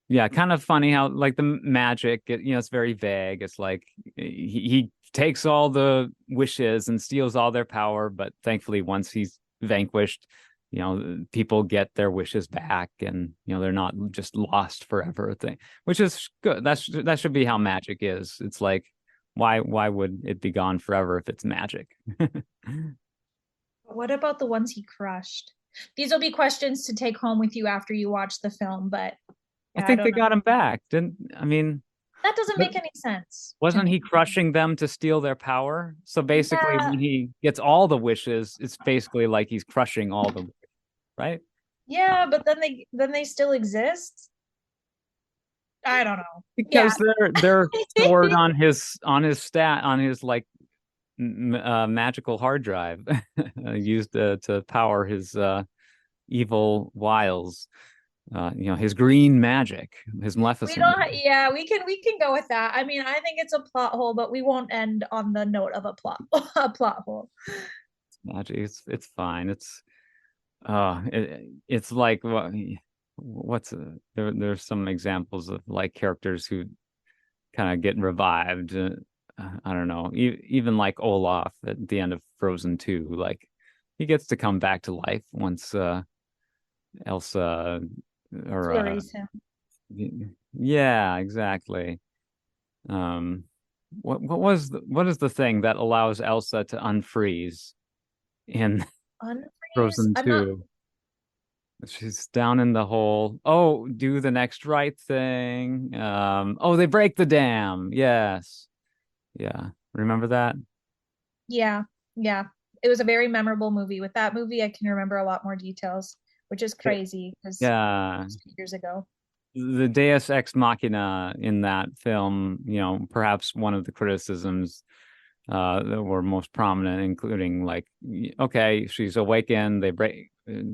Yeah, kind of funny how like the magic, it's very vague. It's like he takes all the wishes and steals all their power, but thankfully once he's vanquished, people get their wishes back, and they're not just lost forever thing, which is good. That should be how magic is. It's like why would it be gone forever if it's magic? What about the ones he crushed? These will be questions to take home with you after you watch the film, but I think they got him back. That doesn't make any sense. Wasn't he crushing them to steal their power? So basically, when he gets all the wishes, it's basically like he's crushing all the, right? Yeah, but then they still exist. I don't know. Because they're stored on his like magical hard drive used to power his evil wiles. His green magic, his Maleficent. We can go with that. I mean, I think it's a plot hole, but we won't end on the note of a plot hole. Magic, it's fine. It's like there's some examples of like characters who kind of get revived. I don't know, even like Olaf at the end of Frozen 2, like he gets to come back to life once Elsa or yeah, exactly. What is the thing that allows Elsa to unfreeze in Frozen 2? She's down in the hole. Oh, do the next right thing. They break the dam. Yes. Yeah. Remember that? Yeah. It was a very memorable movie. With that movie, I can remember a lot more details, which is crazy because years ago. The Deus Ex Machina in that film, perhaps one of the criticisms that were most prominent, including like, okay, she's awakened,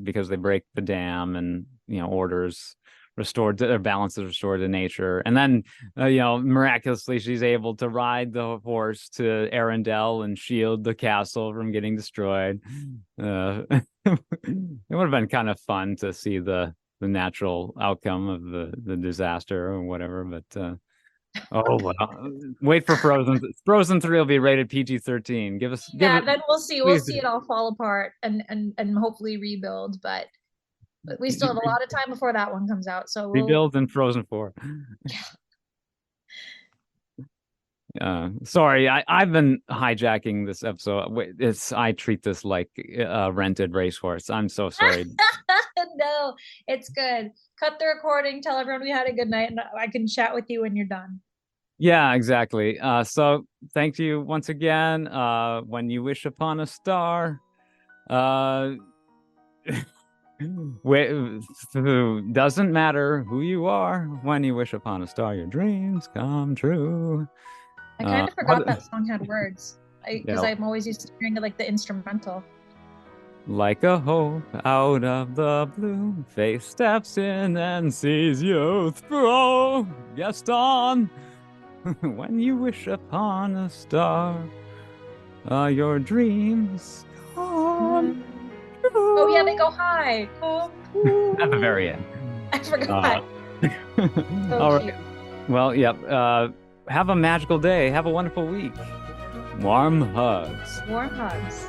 because they break the dam, and orders restored, their balance is restored to nature, and then miraculously she's able to ride the horse to Arendelle and shield the castle from getting destroyed. It would have been kind of fun to see the natural outcome of the disaster or whatever, but well, wait for Frozen. Frozen 3 will be rated PG-13. Then we'll see it all fall apart and hopefully rebuild, but we still have a lot of time before that one comes out, so rebuild in Frozen 4. Sorry, I've been hijacking this episode. I treat this like a rented racehorse. I'm so sorry. No, it's good. Cut the recording, tell everyone we had a good night, and I can chat with you when you're done. Yeah, exactly. So thank you once again. When you wish upon a star, doesn't matter who you are. When you wish upon a star, your dreams come true. I kind of forgot that song had words, because I'm always used to hearing like the instrumental. Like a hope out of the blue, faith steps in and sees you through. Gaston, when you wish upon a star, your dreams come true. Oh yeah, they go high. At the very end. I forgot. All right. Well, yep. Have a magical day. Have a wonderful week. Warm hugs. Warm hugs.